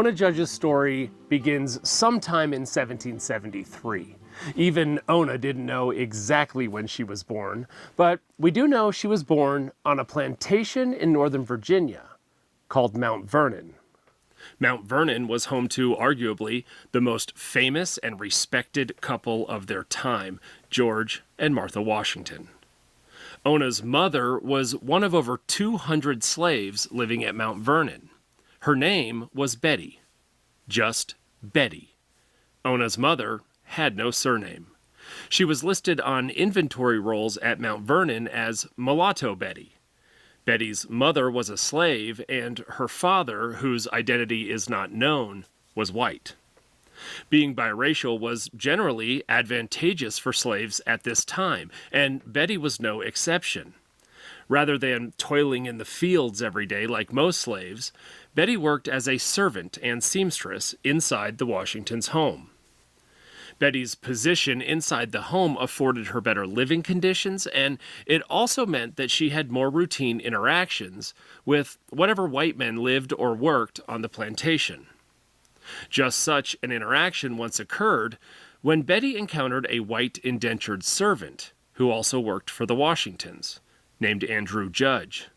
Ona Judge's story begins sometime in 1773. Even Ona didn't know exactly when she was born, but we do know she was born on a plantation in Northern Virginia called Mount Vernon. Mount Vernon was home to arguably the most famous and respected couple of their time, George and Martha Washington. Ona's mother was one of over 200 slaves living at Mount Vernon. Her name was Betty. Just Betty. Ona's mother had no surname. She was listed on inventory rolls at Mount Vernon as Mulatto Betty. Betty's mother was a slave, and her father, whose identity is not known, was white. Being biracial was generally advantageous for slaves at this time, and Betty was no exception. Rather than toiling in the fields every day like most slaves, Betty worked as a servant and seamstress inside the Washingtons' home. Betty's position inside the home afforded her better living conditions, and it also meant that she had more routine interactions with whatever white men lived or worked on the plantation. Just such an interaction once occurred when Betty encountered a white indentured servant who also worked for the Washingtons, named Andrew Judge.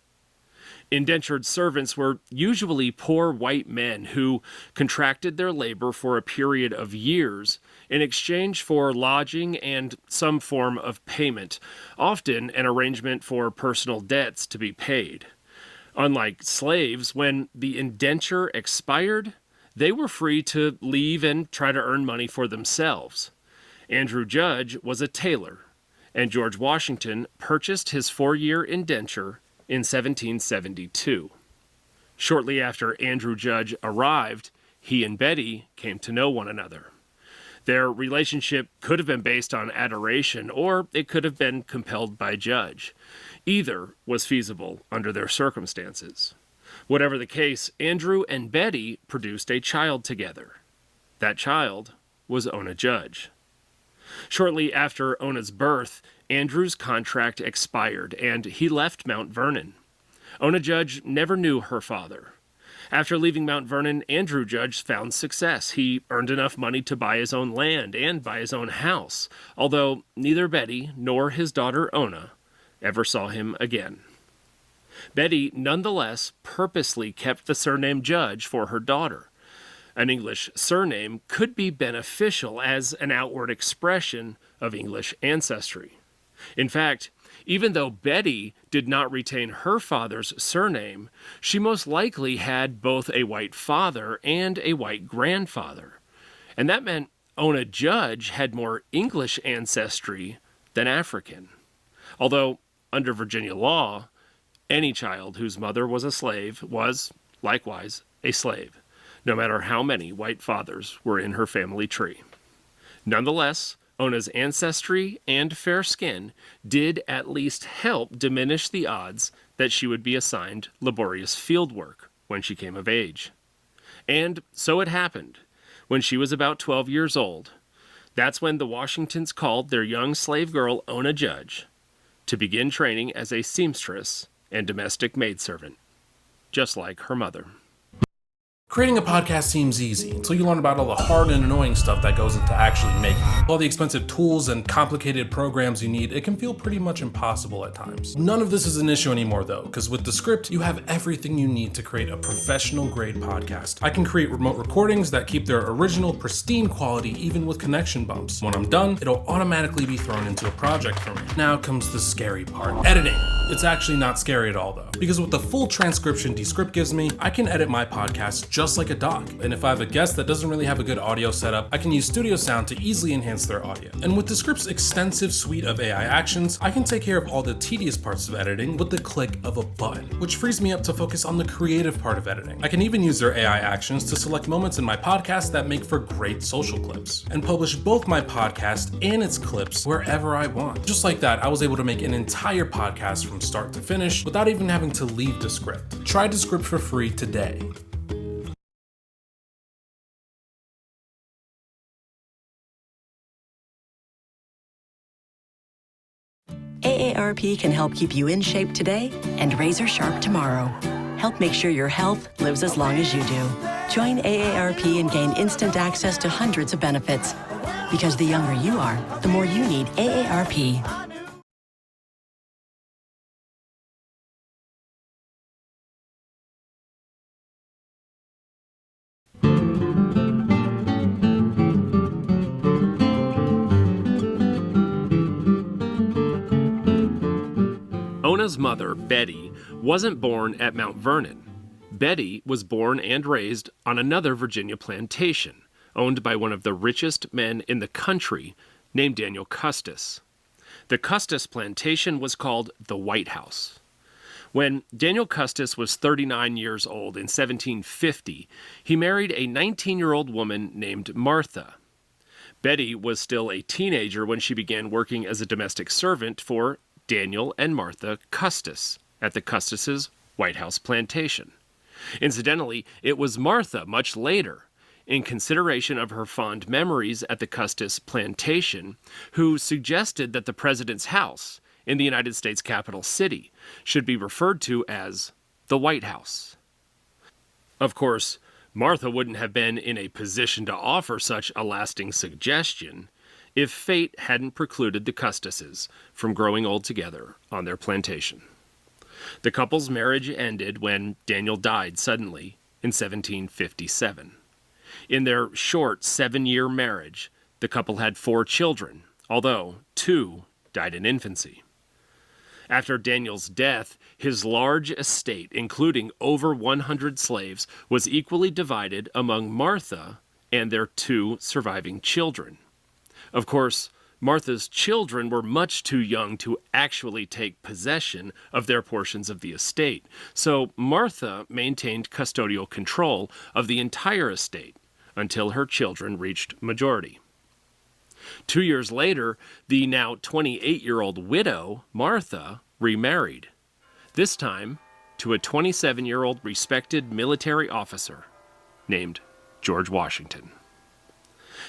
Indentured servants were usually poor white men who contracted their labor for a period of years in exchange for lodging and some form of payment, often an arrangement for personal debts to be paid. Unlike slaves, when the indenture expired, they were free to leave and try to earn money for themselves. Andrew Judge was a tailor, and George Washington purchased his 4-year indenture in 1772. Shortly after Andrew Judge arrived, he and Betty came to know one another. Their relationship could have been based on adoration, or it could have been compelled by Judge. Either was feasible under their circumstances. Whatever the case, Andrew and Betty produced a child together. That child was Ona Judge. Shortly after Ona's birth, Andrew's contract expired, and he left Mount Vernon. Ona Judge never knew her father. After leaving Mount Vernon, Andrew Judge found success. He earned enough money to buy his own land and buy his own house, although neither Betty nor his daughter Ona ever saw him again. Betty nonetheless purposely kept the surname Judge for her daughter. An English surname could be beneficial as an outward expression of English ancestry. In fact, even though Betty did not retain her father's surname, she most likely had both a white father and a white grandfather. And that meant Ona Judge had more English ancestry than African. Although, under Virginia law, any child whose mother was a slave was, likewise, a slave, no matter how many white fathers were in her family tree. Nonetheless, Ona's ancestry and fair skin did at least help diminish the odds that she would be assigned laborious field work when she came of age. And so it happened. When she was about 12 years old, that's when the Washingtons called their young slave girl Ona Judge to begin training as a seamstress and domestic maidservant, just like her mother. Creating a podcast seems easy until you learn about all the hard and annoying stuff that goes into actually making it. All the expensive tools and complicated programs you need, it can feel pretty much impossible at times. None of this is an issue anymore though, because with Descript, you have everything you need to create a professional grade podcast. I can create remote recordings that keep their original pristine quality even with connection bumps. When I'm done, it'll automatically be thrown into a project for me. Now comes the scary part, editing. It's actually not scary at all though, because with the full transcription Descript gives me, I can edit my podcast just like a doc. And if I have a guest that doesn't really have a good audio setup, I can use Studio Sound to easily enhance their audio. And with Descript's extensive suite of AI actions, I can take care of all the tedious parts of editing with the click of a button, which frees me up to focus on the creative part of editing. I can even use their AI actions to select moments in my podcast that make for great social clips, and publish both my podcast and its clips wherever I want. Just like that, I was able to make an entire podcast from start to finish without even having to leave Descript. Try Descript for free today. AARP can help keep you in shape today and razor sharp tomorrow. help make sure your health lives as long as you do. Join AARP and gain instant access to hundreds of benefits. Because the younger you are, the more you need AARP. Ona's mother, Betty, wasn't born at Mount Vernon. Betty was born and raised on another Virginia plantation, owned by one of the richest men in the country, named Daniel Custis. The Custis plantation was called the White House. When Daniel Custis was 39 years old in 1750, he married a 19-year-old woman named Martha. Betty was still a teenager when she began working as a domestic servant for Daniel and Martha Custis at the Custis' White House plantation. Incidentally, it was Martha much later, in consideration of her fond memories at the Custis plantation, who suggested that the president's house in the United States capital city should be referred to as the White House. Of course, Martha wouldn't have been in a position to offer such a lasting suggestion if fate hadn't precluded the Custises from growing old together on their plantation. The couple's marriage ended when Daniel died suddenly in 1757. In their short 7-year marriage, the couple had 4 children, although 2 died in infancy. After Daniel's death, his large estate, including over 100 slaves, was equally divided among Martha and their 2 surviving children. Of course, Martha's children were much too young to actually take possession of their portions of the estate, so Martha maintained custodial control of the entire estate until her children reached majority. 2 years later, the now 28-year-old widow, Martha, remarried, this time to a 27-year-old respected military officer named George Washington.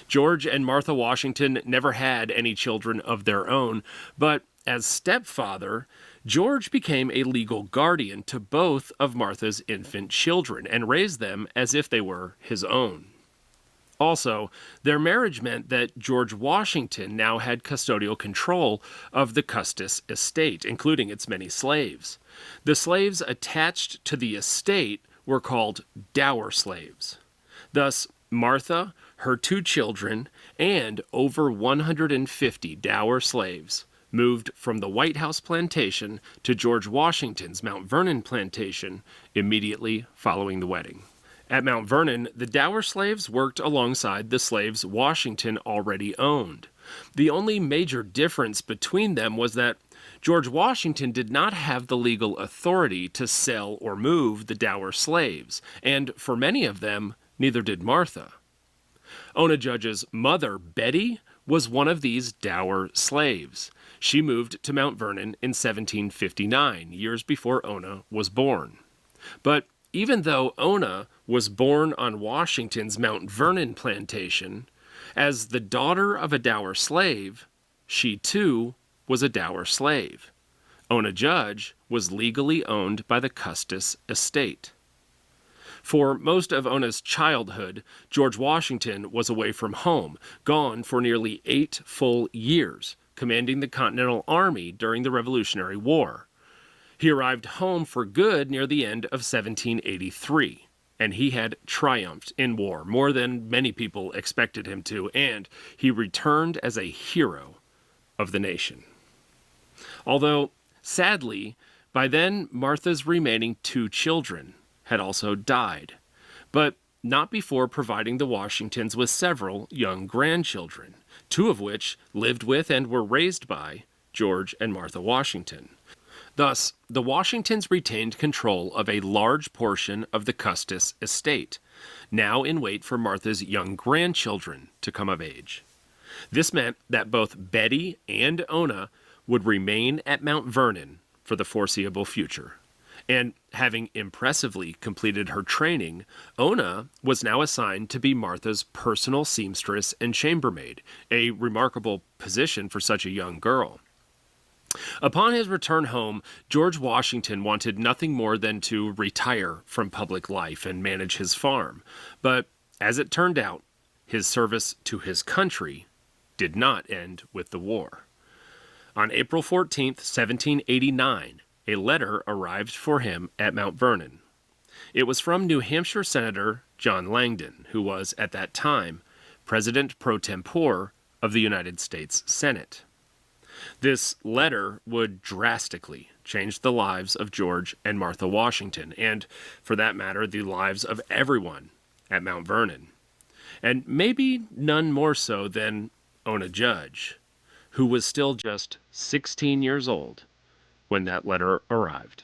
George and Martha Washington never had any children of their own, but as stepfather, George became a legal guardian to both of Martha's infant children and raised them as if they were his own. Also, their marriage meant that George Washington now had custodial control of the Custis estate, including its many slaves. The slaves attached to the estate were called dower slaves. Thus, Martha, her 2 children, and over 150 dower slaves moved from the White House plantation to George Washington's Mount Vernon plantation immediately following the wedding. At Mount Vernon, the dower slaves worked alongside the slaves Washington already owned. The only major difference between them was that George Washington did not have the legal authority to sell or move the dower slaves, and for many of them, neither did Martha. Ona Judge's mother, Betty, was one of these dower slaves. She moved to Mount Vernon in 1759, years before Ona was born. But even though Ona was born on Washington's Mount Vernon plantation, as the daughter of a dower slave, she too was a dower slave. Ona Judge was legally owned by the Custis estate. For most of Ona's childhood, George Washington was away from home, gone for nearly 8 full years, commanding the Continental Army during the Revolutionary War. He arrived home for good near the end of 1783, and he had triumphed in war more than many people expected him to, and he returned as a hero of the nation. Although, sadly, by then Martha's remaining 2 children had also died, but not before providing the Washingtons with several young grandchildren, 2 of which lived with and were raised by George and Martha Washington. Thus, the Washingtons retained control of a large portion of the Custis estate, now in wait for Martha's young grandchildren to come of age. This meant that both Betty and Ona would remain at Mount Vernon for the foreseeable future. And having impressively completed her training, Ona was now assigned to be Martha's personal seamstress and chambermaid, a remarkable position for such a young girl. Upon his return home, George Washington wanted nothing more than to retire from public life and manage his farm. But as it turned out, his service to his country did not end with the war. On April 14th, 1789, a letter arrived for him at Mount Vernon. It was from New Hampshire Senator John Langdon, who was, at that time, President pro tempore of the United States Senate. This letter would drastically change the lives of George and Martha Washington, and, for that matter, the lives of everyone at Mount Vernon. And maybe none more so than Ona Judge, who was still just 16 years old when that letter arrived.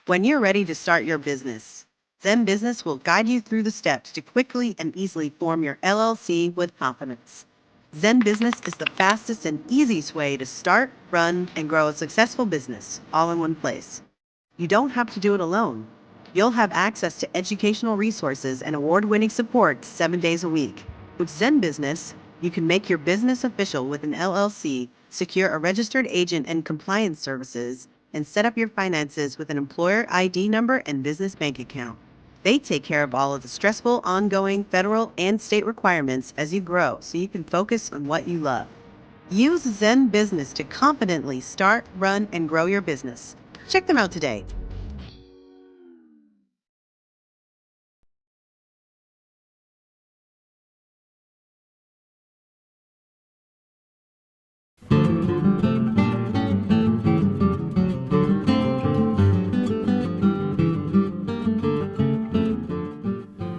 When you're ready to start your business, Zen Business will guide you through the steps to quickly and easily form your LLC with confidence. Zen Business is the fastest and easiest way to start, run, and grow a successful business all in one place. You don't have to do it alone. You'll have access to educational resources and award-winning support 7 days a week. With Zen Business, you can make your business official with an LLC, secure a registered agent and compliance services, and set up your finances with an employer ID number and business bank account. They take care of all of the stressful, ongoing federal and state requirements as you grow so you can focus on what you love. Use Zen Business to confidently start, run, and grow your business. Check them out today.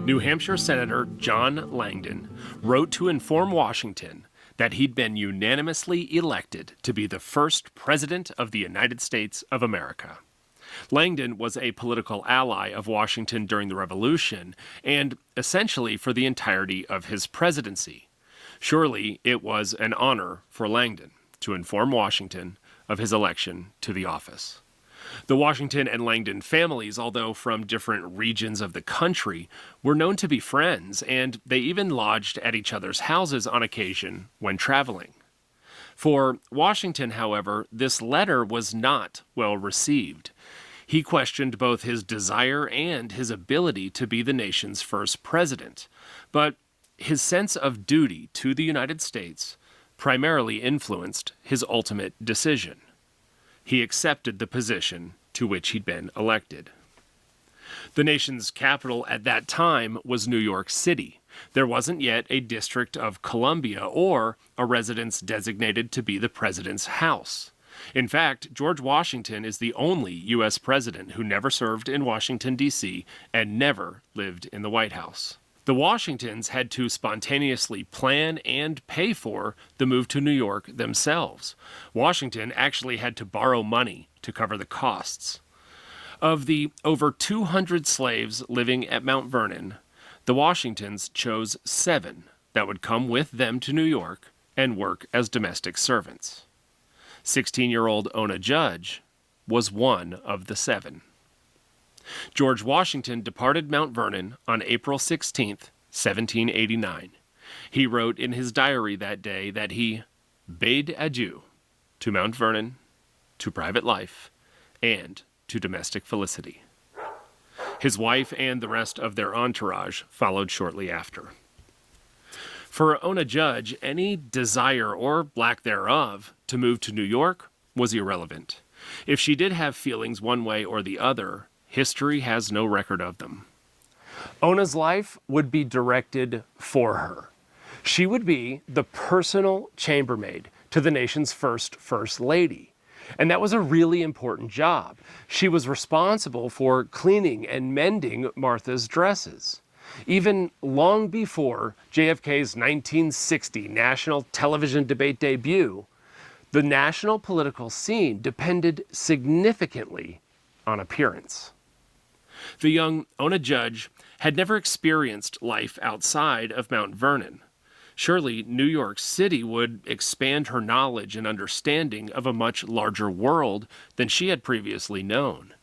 New Hampshire Senator John Langdon wrote to inform Washington that he'd been unanimously elected to be the first President of the United States of America. Langdon was a political ally of Washington during the Revolution and essentially for the entirety of his presidency. Surely it was an honor for Langdon to inform Washington of his election to the office. The Washington and Langdon families, although from different regions of the country, were known to be friends, and they even lodged at each other's houses on occasion when traveling. For Washington, however, this letter was not well received. He questioned both his desire and his ability to be the nation's first president, but his sense of duty to the United States primarily influenced his ultimate decision. He accepted the position to which he'd been elected. The nation's capital at that time was New York City. There wasn't yet a District of Columbia or a residence designated to be the president's house. In fact, George Washington is the only U.S. president who never served in Washington, D.C., and never lived in the White House. The Washingtons had to spontaneously plan and pay for the move to New York themselves. Washington actually had to borrow money to cover the costs. Of the over 200 slaves living at Mount Vernon, the Washingtons chose 7 that would come with them to New York and work as domestic servants. 16-year-old Ona Judge was one of the 7. George Washington departed Mount Vernon on April 16, 1789. He wrote in his diary that day that he bade adieu to Mount Vernon, to private life, and to domestic felicity. His wife and the rest of their entourage followed shortly after. For Ona Judge, any desire or lack thereof to move to New York was irrelevant. If she did have feelings one way or the other, history has no record of them. Ona's life would be directed for her. She would be the personal chambermaid to the nation's First Lady. And that was a really important job. She was responsible for cleaning and mending Martha's dresses. Even long before JFK's 1960 national television debate debut, the national political scene depended significantly on appearance. The young Ona Judge had never experienced life outside of Mount Vernon. Surely New York City would expand her knowledge and understanding of a much larger world than she had previously known.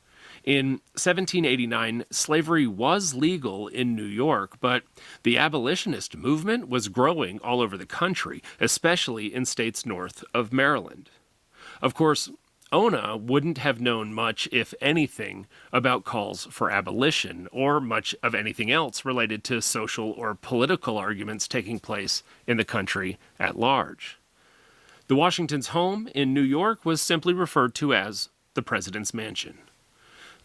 In 1789, slavery was legal in New York, but the abolitionist movement was growing all over the country, especially in states north of Maryland. Of course, Ona wouldn't have known much, if anything, about calls for abolition, or much of anything else related to social or political arguments taking place in the country at large. The Washingtons' home in New York was simply referred to as the President's Mansion.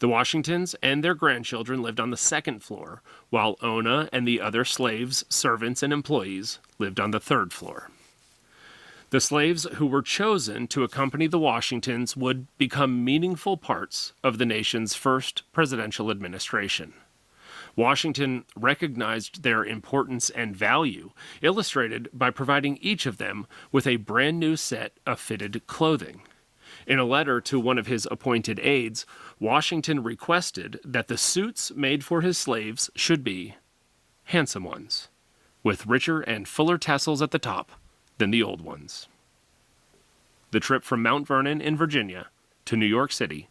The Washingtons and their grandchildren lived on the second floor, while Ona and the other slaves, servants, and employees lived on the third floor. The slaves who were chosen to accompany the Washingtons would become meaningful parts of the nation's first presidential administration. Washington recognized their importance and value, illustrated by providing each of them with a brand new set of fitted clothing. In a letter to one of his appointed aides, Washington requested that the suits made for his slaves should be handsome ones, with richer and fuller tassels at the top than the old ones. The trip from Mount Vernon in Virginia to New York City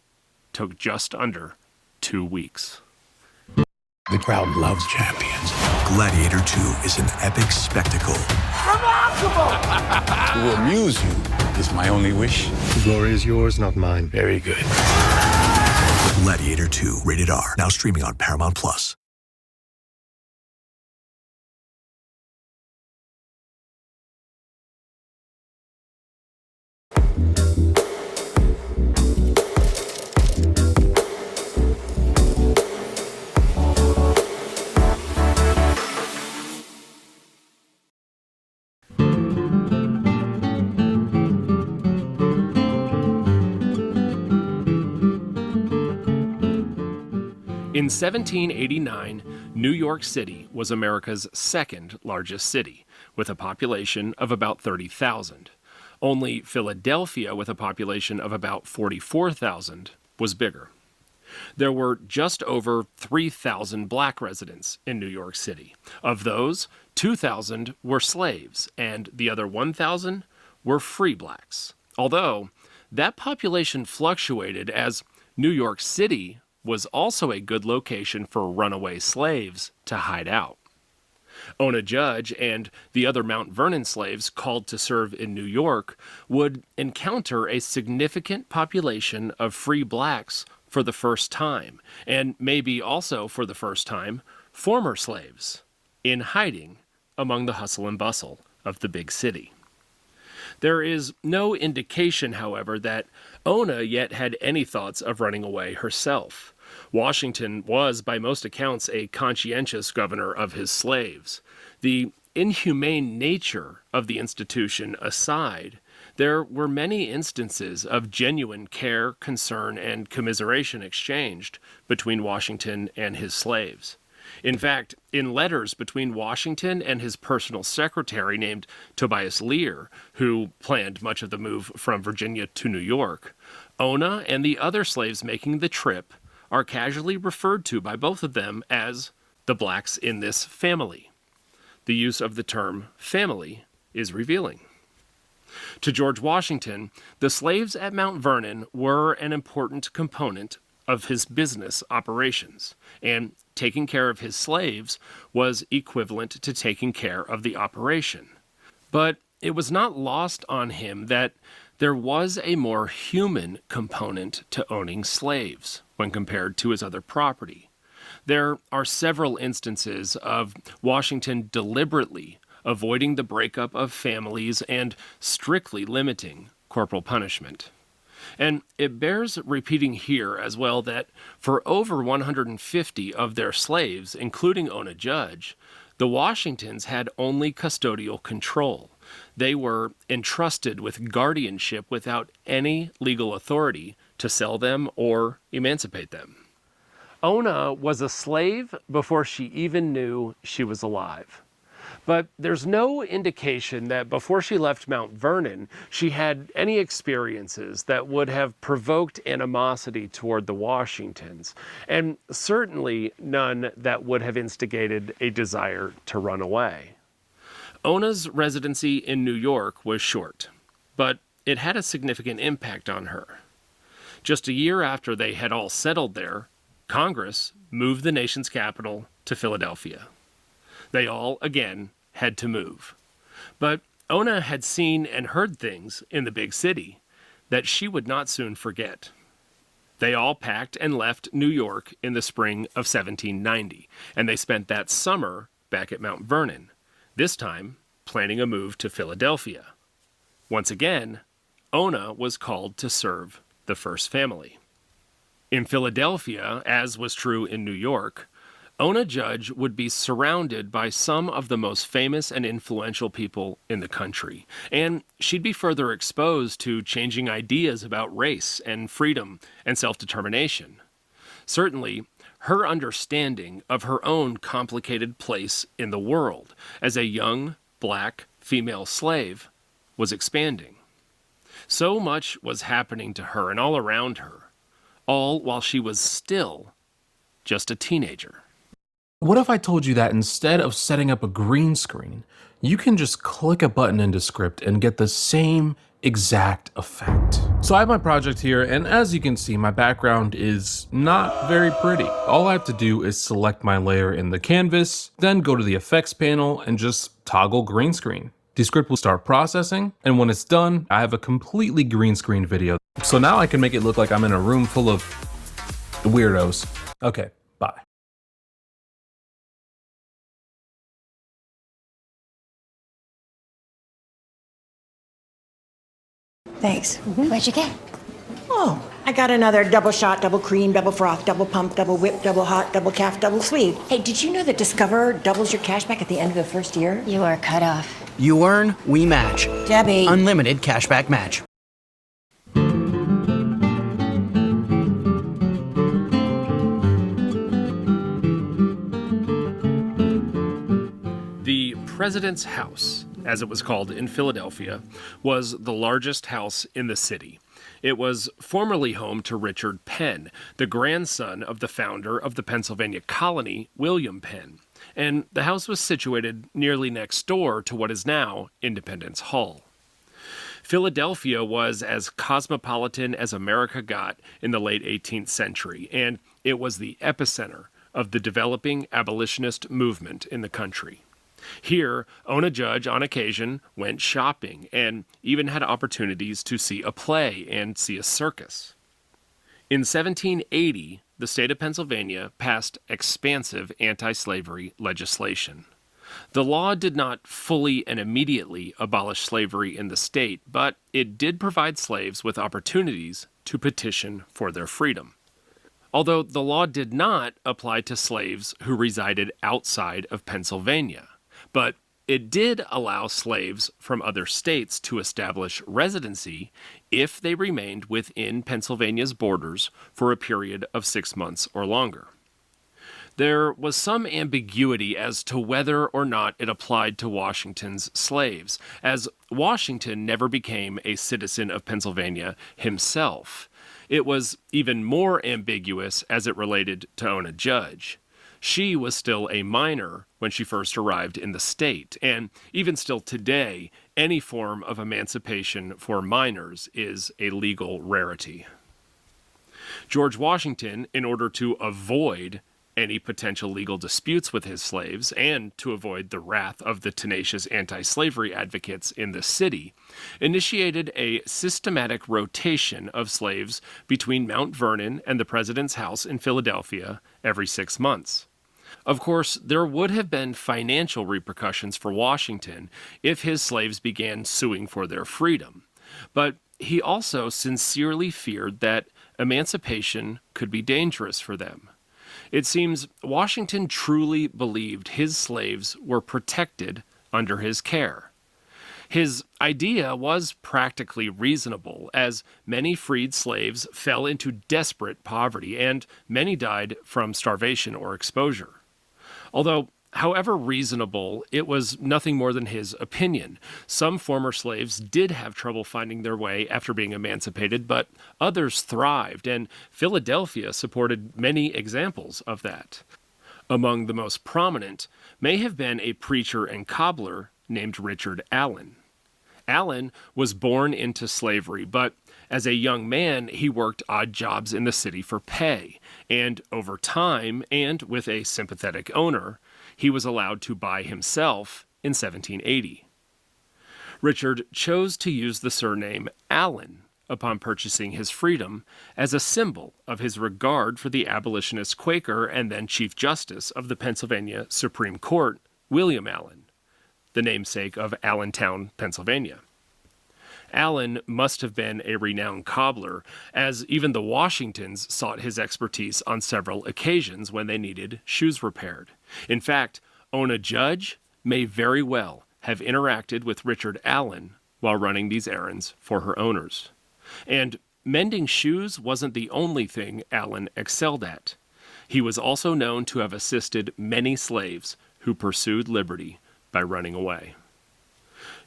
took just under 2 weeks. The crowd loves champions. Gladiator 2 is an epic spectacle. To amuse you is my only wish. The glory is yours, not mine. Very good. Gladiator 2, rated R, now streaming on Paramount Plus. In 1789, New York City was America's second largest city, with a population of about 30,000. Only Philadelphia, with a population of about 44,000, was bigger. There were just over 3,000 black residents in New York City. Of those, 2,000 were slaves, and the other 1,000 were free blacks. Although, that population fluctuated as New York City was also a good location for runaway slaves to hide out. Ona Judge and the other Mount Vernon slaves called to serve in New York would encounter a significant population of free blacks for the first time, and maybe also for the first time, former slaves, in hiding among the hustle and bustle of the big city. There is no indication, however, that Ona yet had any thoughts of running away herself. Washington was, by most accounts, a conscientious governor of his slaves. The inhumane nature of the institution aside, there were many instances of genuine care, concern, and commiseration exchanged between Washington and his slaves. In fact, in letters between Washington and his personal secretary named Tobias Lear, who planned much of the move from Virginia to New York, Ona and the other slaves making the trip are casually referred to by both of them as the blacks in this family. The use of the term family is revealing. To George Washington, the slaves at Mount Vernon were an important component of his business operations, and taking care of his slaves was equivalent to taking care of the operation. But it was not lost on him that there was a more human component to owning slaves when compared to his other property. There are several instances of Washington deliberately avoiding the breakup of families and strictly limiting corporal punishment. And it bears repeating here as well that for over 150 of their slaves, including Ona Judge, the Washingtons had only custodial control. They were entrusted with guardianship without any legal authority to sell them or emancipate them. Ona was a slave before she even knew she was alive. But there's no indication that before she left Mount Vernon, she had any experiences that would have provoked animosity toward the Washingtons, and certainly none that would have instigated a desire to run away. Ona's residency in New York was short, but it had a significant impact on her. Just a year after they had all settled there, Congress moved the nation's capital to Philadelphia. They all, again, had to move. But Ona had seen and heard things in the big city that she would not soon forget. They all packed and left New York in the spring of 1790, and they spent that summer back at Mount Vernon, this time planning a move to Philadelphia. Once again, Ona was called to serve the first family. In Philadelphia, as was true in New York, Ona Judge would be surrounded by some of the most famous and influential people in the country, and she'd be further exposed to changing ideas about race and freedom and self-determination. Certainly, her understanding of her own complicated place in the world as a young, black, female slave was expanding. So much was happening to her and all around her, all while she was still just a teenager. What if I told you that instead of setting up a green screen, you can just click a button into Script and get the same exact effect? So I have my project here, and as you can see, my background is not very pretty. All I have to do is select my layer in the canvas, then go to the effects panel and just toggle green screen. The script will start processing, and when it's done, I have a completely green screen video. So now I can make it look like I'm in a room full of weirdos. Okay, bye. Thanks. What'd you get? Oh, I got another double shot, double cream, double froth, double pump, double whip, double hot, double calf, double sweet. Hey, did you know that Discover doubles your cash back at the end of the first year? You are cut off. You earn, we match. Debbie. Unlimited cashback match. The President's House, as it was called in Philadelphia, was the largest house in the city. It was formerly home to Richard Penn, the grandson of the founder of the Pennsylvania colony, William Penn, and the house was situated nearly next door to what is now Independence Hall. Philadelphia was as cosmopolitan as America got in the late 18th century, and it was the epicenter of the developing abolitionist movement in the country. Here, Ona Judge, on occasion, went shopping and even had opportunities to see a play and see a circus. In 1780, the state of Pennsylvania passed expansive anti-slavery legislation. The law did not fully and immediately abolish slavery in the state, but it did provide slaves with opportunities to petition for their freedom. Although the law did not apply to slaves who resided outside of Pennsylvania. But it did allow slaves from other states to establish residency if they remained within Pennsylvania's borders for a period of 6 months or longer. There was some ambiguity as to whether or not it applied to Washington's slaves, as Washington never became a citizen of Pennsylvania himself. It was even more ambiguous as it related to Ona Judge. She was still a minor when she first arrived in the state, and even still today, any form of emancipation for minors is a legal rarity. George Washington, in order to avoid any potential legal disputes with his slaves and to avoid the wrath of the tenacious anti-slavery advocates in the city, initiated a systematic rotation of slaves between Mount Vernon and the President's House in Philadelphia every 6 months. Of course, there would have been financial repercussions for Washington if his slaves began suing for their freedom. But he also sincerely feared that emancipation could be dangerous for them. It seems Washington truly believed his slaves were protected under his care. His idea was practically reasonable, as many freed slaves fell into desperate poverty and many died from starvation or exposure. Although, however reasonable, it was nothing more than his opinion. Some former slaves did have trouble finding their way after being emancipated, but others thrived, and Philadelphia supported many examples of that. Among the most prominent may have been a preacher and cobbler named Richard Allen. Allen was born into slavery, but as a young man, he worked odd jobs in the city for pay, and over time, and with a sympathetic owner, he was allowed to buy himself in 1780. Richard chose to use the surname Allen upon purchasing his freedom as a symbol of his regard for the abolitionist Quaker and then Chief Justice of the Pennsylvania Supreme Court, William Allen, the namesake of Allentown, Pennsylvania. Allen must have been a renowned cobbler, as even the Washingtons sought his expertise on several occasions when they needed shoes repaired. In fact, Ona Judge may very well have interacted with Richard Allen while running these errands for her owners. And mending shoes wasn't the only thing Allen excelled at. He was also known to have assisted many slaves who pursued liberty by running away.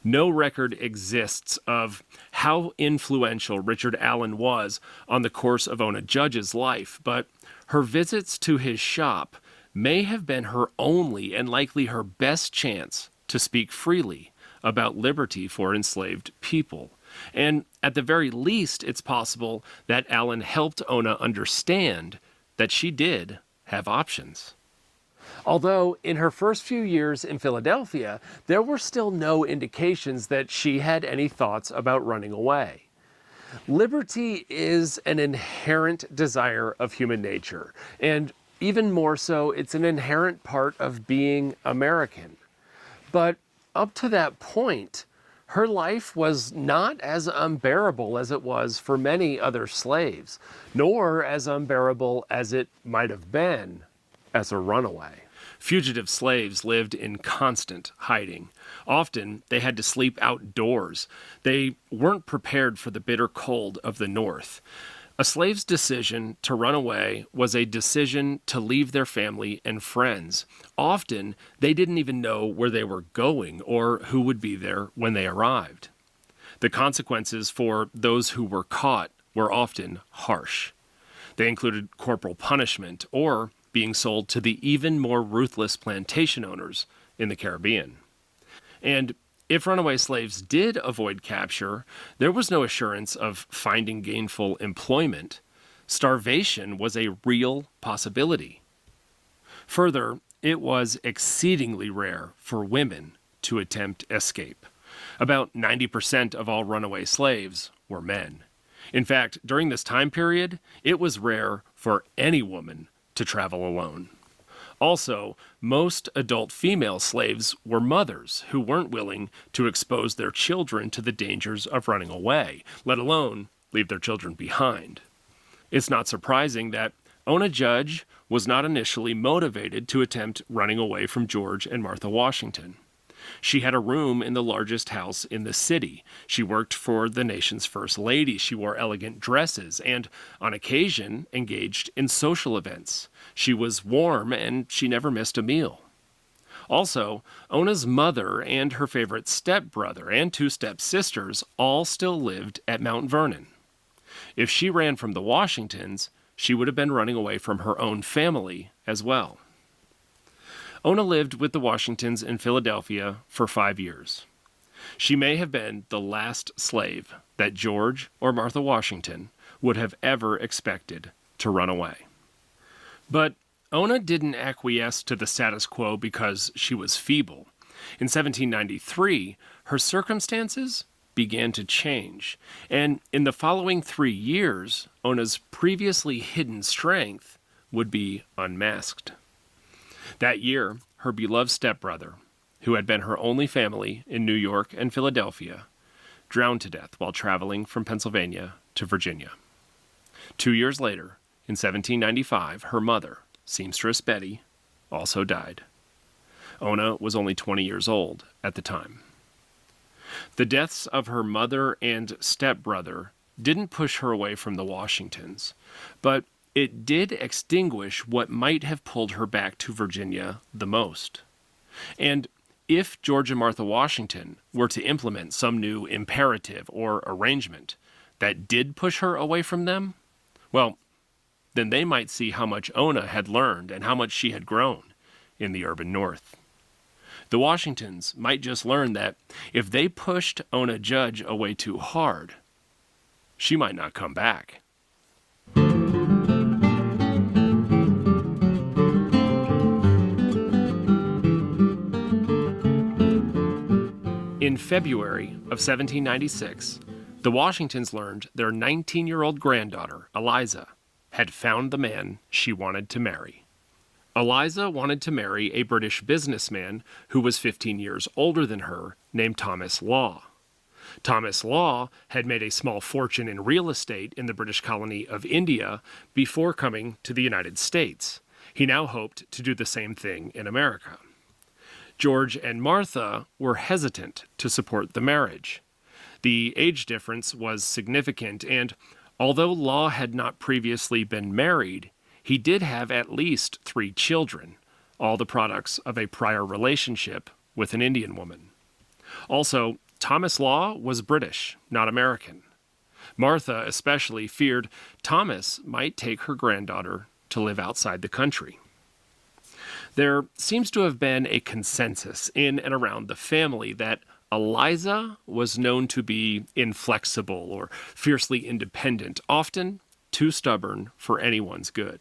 No record exists of how influential Richard Allen was on the course of Ona Judge's life, but her visits to his shop may have been her only and likely her best chance to speak freely about liberty for enslaved people. And at the very least, it's possible that Allen helped Ona understand that she did have options. Although in her first few years in Philadelphia, there were still no indications that she had any thoughts about running away. Liberty is an inherent desire of human nature, and even more so, it's an inherent part of being American. But up to that point, her life was not as unbearable as it was for many other slaves, nor as unbearable as it might have been as a runaway. Fugitive slaves lived in constant hiding. Often, they had to sleep outdoors. They weren't prepared for the bitter cold of the North. A slave's decision to run away was a decision to leave their family and friends. Often, they didn't even know where they were going or who would be there when they arrived. The consequences for those who were caught were often harsh. They included corporal punishment or being sold to the even more ruthless plantation owners in the Caribbean. And if runaway slaves did avoid capture, there was no assurance of finding gainful employment. Starvation was a real possibility. Further, it was exceedingly rare for women to attempt escape. About 90% of all runaway slaves were men. In fact, during this time period, it was rare for any woman to travel alone. Also, most adult female slaves were mothers who weren't willing to expose their children to the dangers of running away, let alone leave their children behind. It's not surprising that Ona Judge was not initially motivated to attempt running away from George and Martha Washington. She had a room in the largest house in the city. She worked for the nation's first lady. She wore elegant dresses and, on occasion, engaged in social events. She was warm and she never missed a meal. Also, Ona's mother and her favorite stepbrother and two stepsisters all still lived at Mount Vernon. If she ran from the Washingtons, she would have been running away from her own family as well. Ona lived with the Washingtons in Philadelphia for 5 years. She may have been the last slave that George or Martha Washington would have ever expected to run away. But Ona didn't acquiesce to the status quo because she was feeble. In 1793, her circumstances began to change, and in the following 3 years, Ona's previously hidden strength would be unmasked. That year, her beloved stepbrother, who had been her only family in New York and Philadelphia, drowned to death while traveling from Pennsylvania to Virginia. 2 years later, in 1795, her mother, Seamstress Betty, also died. Ona was only 20 years old at the time. The deaths of her mother and stepbrother didn't push her away from the Washingtons, but it did extinguish what might have pulled her back to Virginia the most. And if George and Martha Washington were to implement some new imperative or arrangement that did push her away from them, well, then they might see how much Ona had learned and how much she had grown in the urban North. The Washingtons might just learn that if they pushed Ona Judge away too hard, she might not come back. In February of 1796, the Washingtons learned their 19-year-old granddaughter, Eliza, had found the man she wanted to marry. Eliza wanted to marry a British businessman who was 15 years older than her, named Thomas Law. Thomas Law had made a small fortune in real estate in the British colony of India before coming to the United States. He now hoped to do the same thing in America. George and Martha were hesitant to support the marriage. The age difference was significant, and although Law had not previously been married, he did have at least 3 children, all the products of a prior relationship with an Indian woman. Also, Thomas Law was British, not American. Martha especially feared Thomas might take her granddaughter to live outside the country. There seems to have been a consensus in and around the family that Eliza was known to be inflexible or fiercely independent, often too stubborn for anyone's good.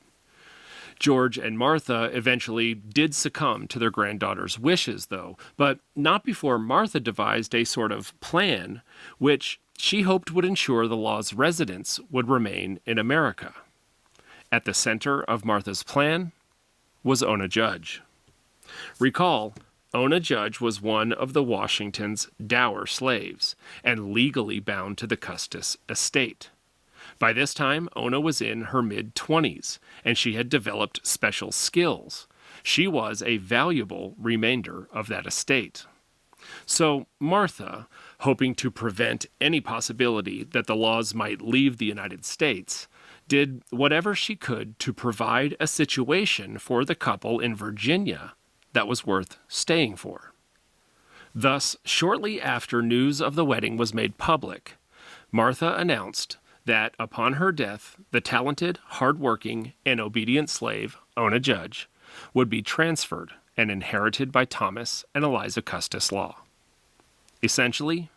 George and Martha eventually did succumb to their granddaughter's wishes, though, but not before Martha devised a sort of plan which she hoped would ensure the Law's residence would remain in America. At the center of Martha's plan was Ona Judge. Recall, Ona Judge was one of the Washingtons' dower slaves and legally bound to the Custis estate. By this time, Ona was in her mid-20s, and she had developed special skills. She was a valuable remainder of that estate. So Martha, hoping to prevent any possibility that the Laws might leave the United States, did whatever she could to provide a situation for the couple in Virginia that was worth staying for. Thus, shortly after news of the wedding was made public, Martha announced that upon her death, the talented, hard-working, and obedient slave, Ona Judge, would be transferred and inherited by Thomas and Eliza Custis Law. Essentially,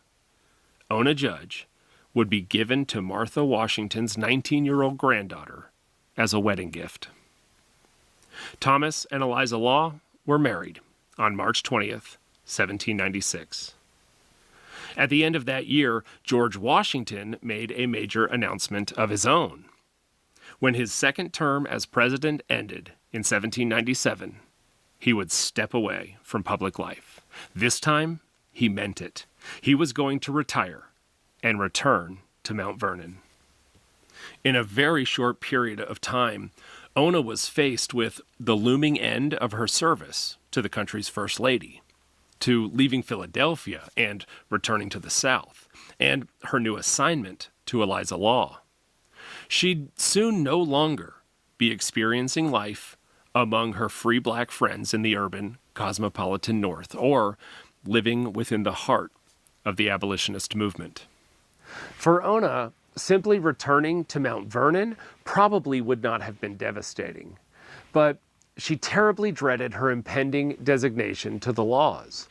Ona Judge would be given to Martha Washington's 19-year-old granddaughter as a wedding gift. Thomas and Eliza Law were married on March 20th, 1796. At the end of that year, George Washington made a major announcement of his own. When his second term as president ended in 1797, he would step away from public life. This time, he meant it. He was going to retire and return to Mount Vernon. In a very short period of time, Ona was faced with the looming end of her service to the country's First Lady, to leaving Philadelphia and returning to the South, and her new assignment to Eliza Law. She'd soon no longer be experiencing life among her free black friends in the urban, cosmopolitan North, or living within the heart of the abolitionist movement. For Ona, simply returning to Mount Vernon probably would not have been devastating, but she terribly dreaded her impending designation to the Laws.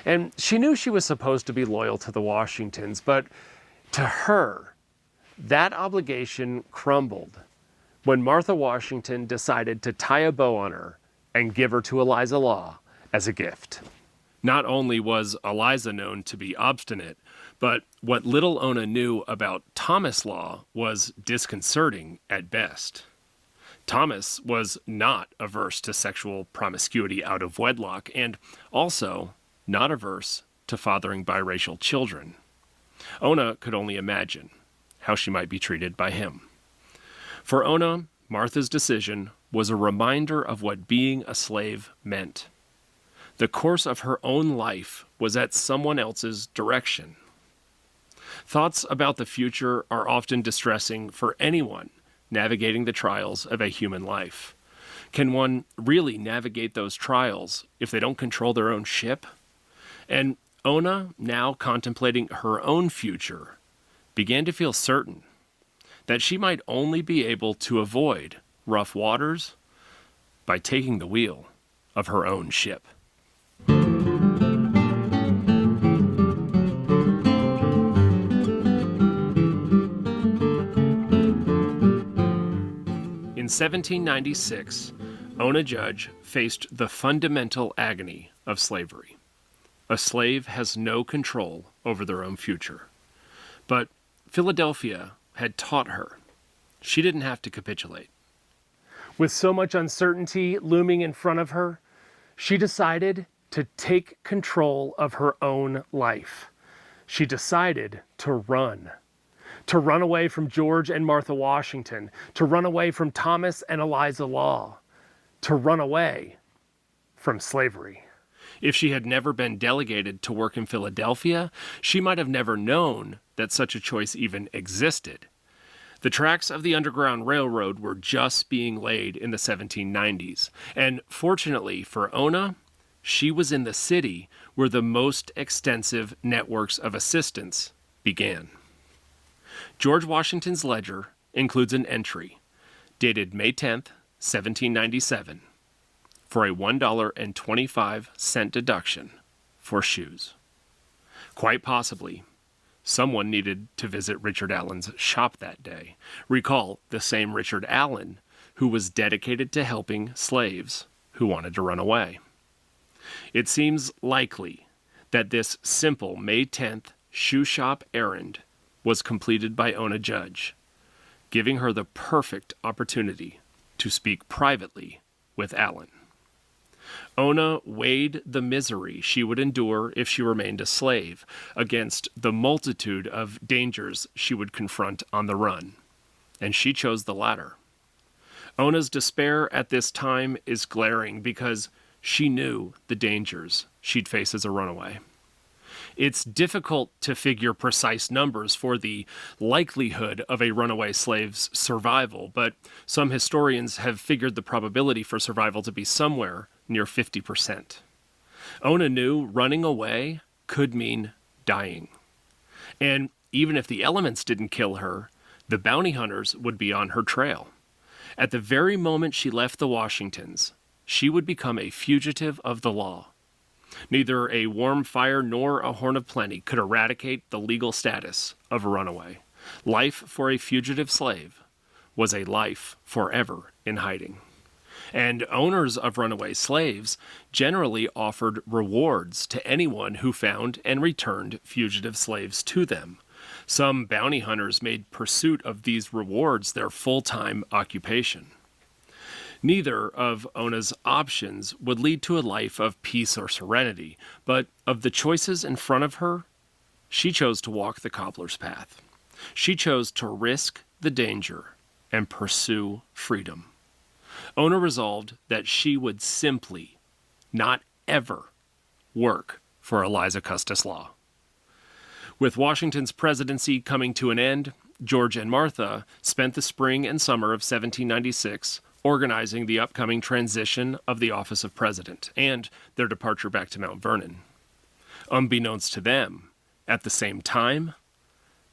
And she knew she was supposed to be loyal to the Washingtons, but to her, that obligation crumbled when Martha Washington decided to tie a bow on her and give her to Eliza Law as a gift. Not only was Eliza known to be obstinate, but what little Ona knew about Thomas Law was disconcerting at best. Thomas was not averse to sexual promiscuity out of wedlock, and also not averse to fathering biracial children. Ona could only imagine how she might be treated by him. For Ona, Martha's decision was a reminder of what being a slave meant. The course of her own life was at someone else's direction. Thoughts about the future are often distressing for anyone navigating the trials of a human life. Can one really navigate those trials if they don't control their own ship? And Ona, now contemplating her own future, began to feel certain that she might only be able to avoid rough waters by taking the wheel of her own ship. In 1796, Ona Judge faced the fundamental agony of slavery. A slave has no control over their own future. But Philadelphia had taught her she didn't have to capitulate. With so much uncertainty looming in front of her, she decided to take control of her own life. She decided to run away from George and Martha Washington, to run away from Thomas and Eliza Law, to run away from slavery. If she had never been delegated to work in Philadelphia, she might have never known that such a choice even existed. The tracks of the Underground Railroad were just being laid in the 1790s, and fortunately for Ona, she was in the city where the most extensive networks of assistance began. George Washington's ledger includes an entry dated May 10th, 1797, for a $1.25 deduction for shoes. Quite possibly, someone needed to visit Richard Allen's shop that day. Recall the same Richard Allen who was dedicated to helping slaves who wanted to run away. It seems likely that this simple May 10th shoe shop errand was completed by Ona Judge, giving her the perfect opportunity to speak privately with Allen. Ona weighed the misery she would endure if she remained a slave against the multitude of dangers she would confront on the run, and she chose the latter. Ona's despair at this time is glaring because she knew the dangers she'd face as a runaway. It's difficult to figure precise numbers for the likelihood of a runaway slave's survival, but some historians have figured the probability for survival to be somewhere near 50%. Ona knew running away could mean dying. And even if the elements didn't kill her, the bounty hunters would be on her trail. At the very moment she left the Washingtons, she would become a fugitive of the law. Neither a warm fire nor a horn of plenty could eradicate the legal status of a runaway. Life for a fugitive slave was a life forever in hiding. And owners of runaway slaves generally offered rewards to anyone who found and returned fugitive slaves to them. Some bounty hunters made pursuit of these rewards their full-time occupation. Neither of Ona's options would lead to a life of peace or serenity, but of the choices in front of her, she chose to walk the cobbler's path. She chose to risk the danger and pursue freedom. Ona resolved that she would simply not ever work for Eliza Custis Law. With Washington's presidency coming to an end, George and Martha spent the spring and summer of 1796 organizing the upcoming transition of the office of president and their departure back to Mount Vernon. Unbeknownst to them, at the same time,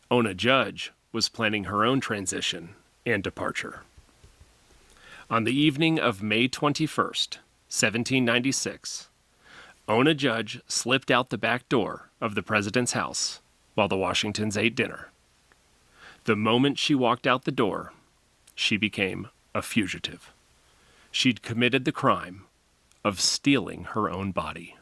Ona Judge was planning her own transition and departure. On the evening of May 21st, 1796, Ona Judge slipped out the back door of the president's house while the Washingtons ate dinner. The moment she walked out the door, she became a fugitive. She'd committed the crime of stealing her own body.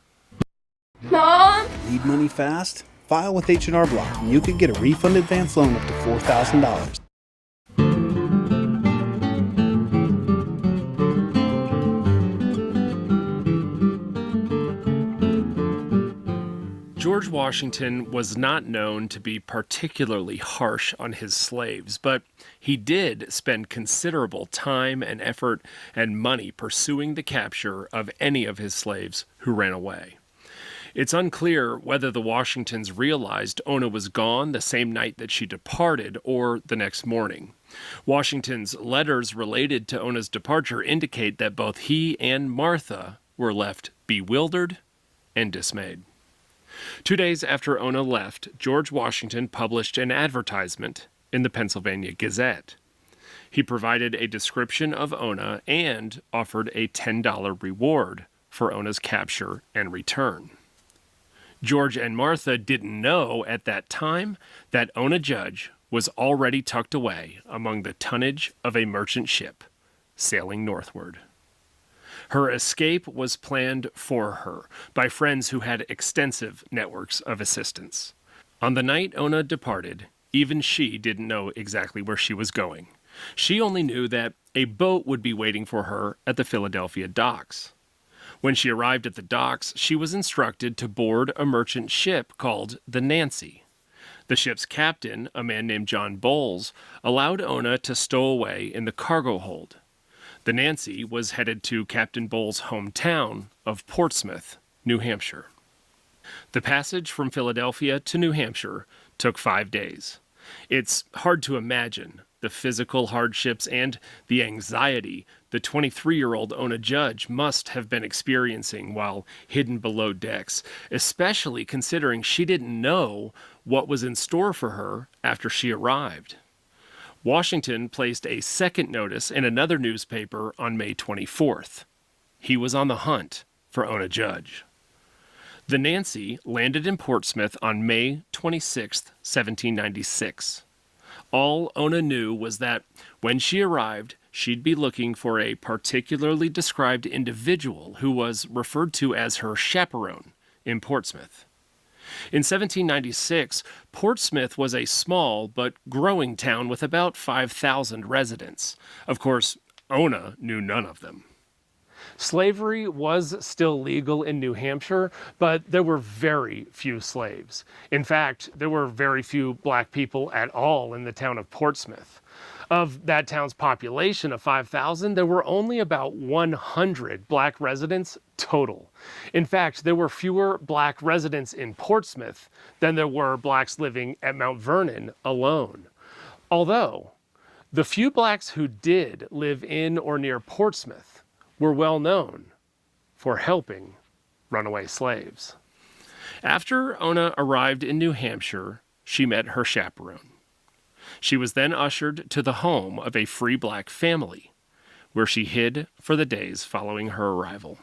Mom! Need money fast? File with H&R Block and you could get a refund advance loan up to $4,000. George Washington was not known to be particularly harsh on his slaves, but he did spend considerable time and effort and money pursuing the capture of any of his slaves who ran away. It's unclear whether the Washingtons realized Ona was gone the same night that she departed or the next morning. Washington's letters related to Ona's departure indicate that both he and Martha were left bewildered and dismayed. 2 days after Ona left, George Washington published an advertisement in the Pennsylvania Gazette. He provided a description of Ona and offered a $10 reward for Ona's capture and return. George and Martha didn't know at that time that Ona Judge was already tucked away among the tonnage of a merchant ship sailing northward. Her escape was planned for her by friends who had extensive networks of assistance. On the night Ona departed, even she didn't know exactly where she was going. She only knew that a boat would be waiting for her at the Philadelphia docks. When she arrived at the docks, she was instructed to board a merchant ship called the Nancy. The ship's captain, a man named John Bowles, allowed Ona to stow away in the cargo hold. The Nancy was headed to Captain Bowles' hometown of Portsmouth, New Hampshire. The passage from Philadelphia to New Hampshire took 5 days. It's hard to imagine the physical hardships and the anxiety the 23-year-old Ona Judge must have been experiencing while hidden below decks, especially considering she didn't know what was in store for her after she arrived. Washington placed a second notice in another newspaper on May 24th. He was on the hunt for Ona Judge. The Nancy landed in Portsmouth on May 26, 1796. All Ona knew was that when she arrived, she'd be looking for a particularly described individual who was referred to as her chaperone in Portsmouth. In 1796, Portsmouth was a small but growing town with about 5,000 residents. Of course, Ona knew none of them. Slavery was still legal in New Hampshire, but there were very few slaves. In fact, there were very few black people at all in the town of Portsmouth. Of that town's population of 5,000, there were only about 100 black residents total. In fact, there were fewer black residents in Portsmouth than there were blacks living at Mount Vernon alone. Although, the few blacks who did live in or near Portsmouth were well known for helping runaway slaves. After Ona arrived in New Hampshire, she met her chaperone. She was then ushered to the home of a free black family, where she hid for the days following her arrival.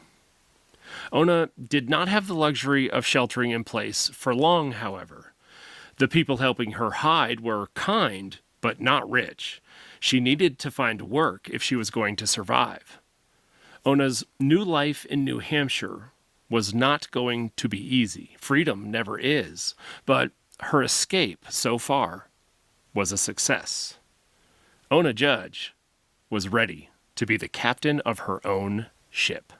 Ona did not have the luxury of sheltering in place for long, however. The people helping her hide were kind, but not rich. She needed to find work if she was going to survive. Ona's new life in New Hampshire was not going to be easy. Freedom never is, but her escape so far was a success. Ona Judge was ready to be the captain of her own ship.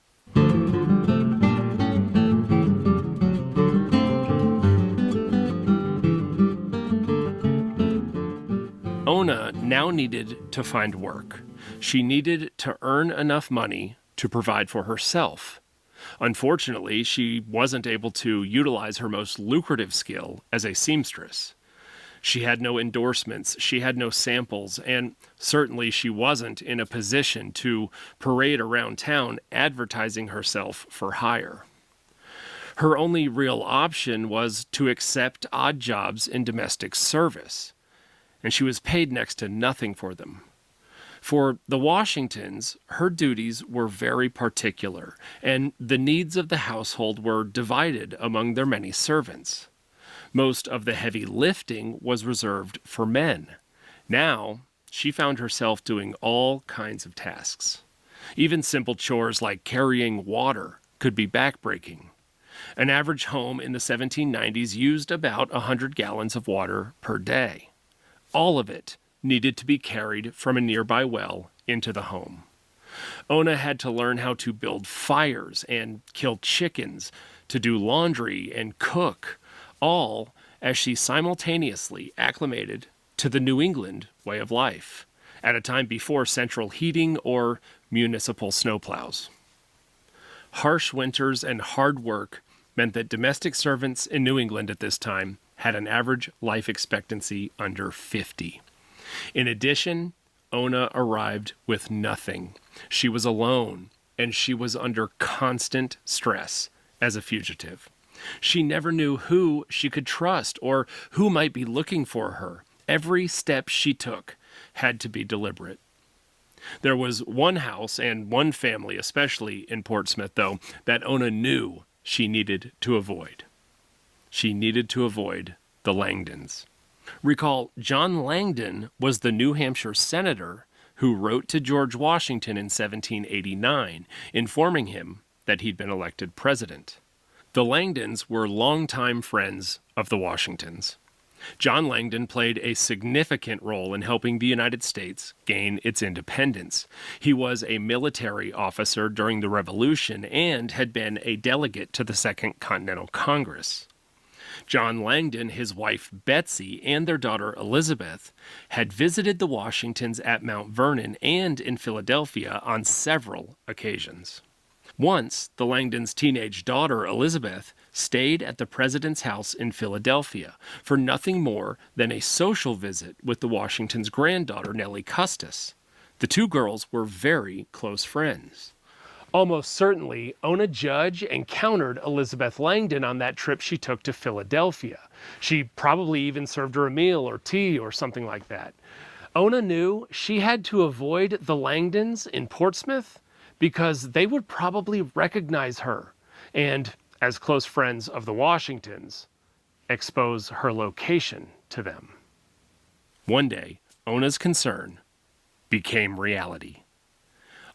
Ona now needed to find work. She needed to earn enough money to provide for herself. Unfortunately, she wasn't able to utilize her most lucrative skill as a seamstress. She had no endorsements, she had no samples, and certainly she wasn't in a position to parade around town advertising herself for hire. Her only real option was to accept odd jobs in domestic service, and she was paid next to nothing for them. For the Washingtons, her duties were very particular, and the needs of the household were divided among their many servants. Most of the heavy lifting was reserved for men. Now, she found herself doing all kinds of tasks. Even simple chores like carrying water could be backbreaking. An average home in the 1790s used about 100 gallons of water per day. All of it needed to be carried from a nearby well into the home. Ona had to learn how to build fires and kill chickens, to do laundry and cook. all as she simultaneously acclimated to the New England way of life at a time before central heating or municipal snowplows. Harsh winters and hard work meant that domestic servants in New England at this time had an average life expectancy under 50. In addition, Ona arrived with nothing. She was alone, and she was under constant stress as a fugitive. She never knew who she could trust or who might be looking for her. Every step she took had to be deliberate. There was one house and one family, especially in Portsmouth, though, that Ona knew she needed to avoid. She needed to avoid the Langdons. Recall, John Langdon was the New Hampshire senator who wrote to George Washington in 1789, informing him that he'd been elected president. The Langdons were longtime friends of the Washingtons. John Langdon played a significant role in helping the United States gain its independence. He was a military officer during the Revolution and had been a delegate to the Second Continental Congress. John Langdon, his wife Betsy, and their daughter Elizabeth had visited the Washingtons at Mount Vernon and in Philadelphia on several occasions. Once, the Langdons' teenage daughter Elizabeth stayed at the president's house in Philadelphia for nothing more than a social visit with the Washingtons' granddaughter Nellie Custis. The two girls were very close friends. Almost certainly, Ona Judge encountered Elizabeth Langdon on that trip she took to Philadelphia. She probably even served her a meal or tea or something like that. Ona knew she had to avoid the Langdons in Portsmouth because they would probably recognize her and, as close friends of the Washingtons, expose her location to them. One day, Ona's concern became reality.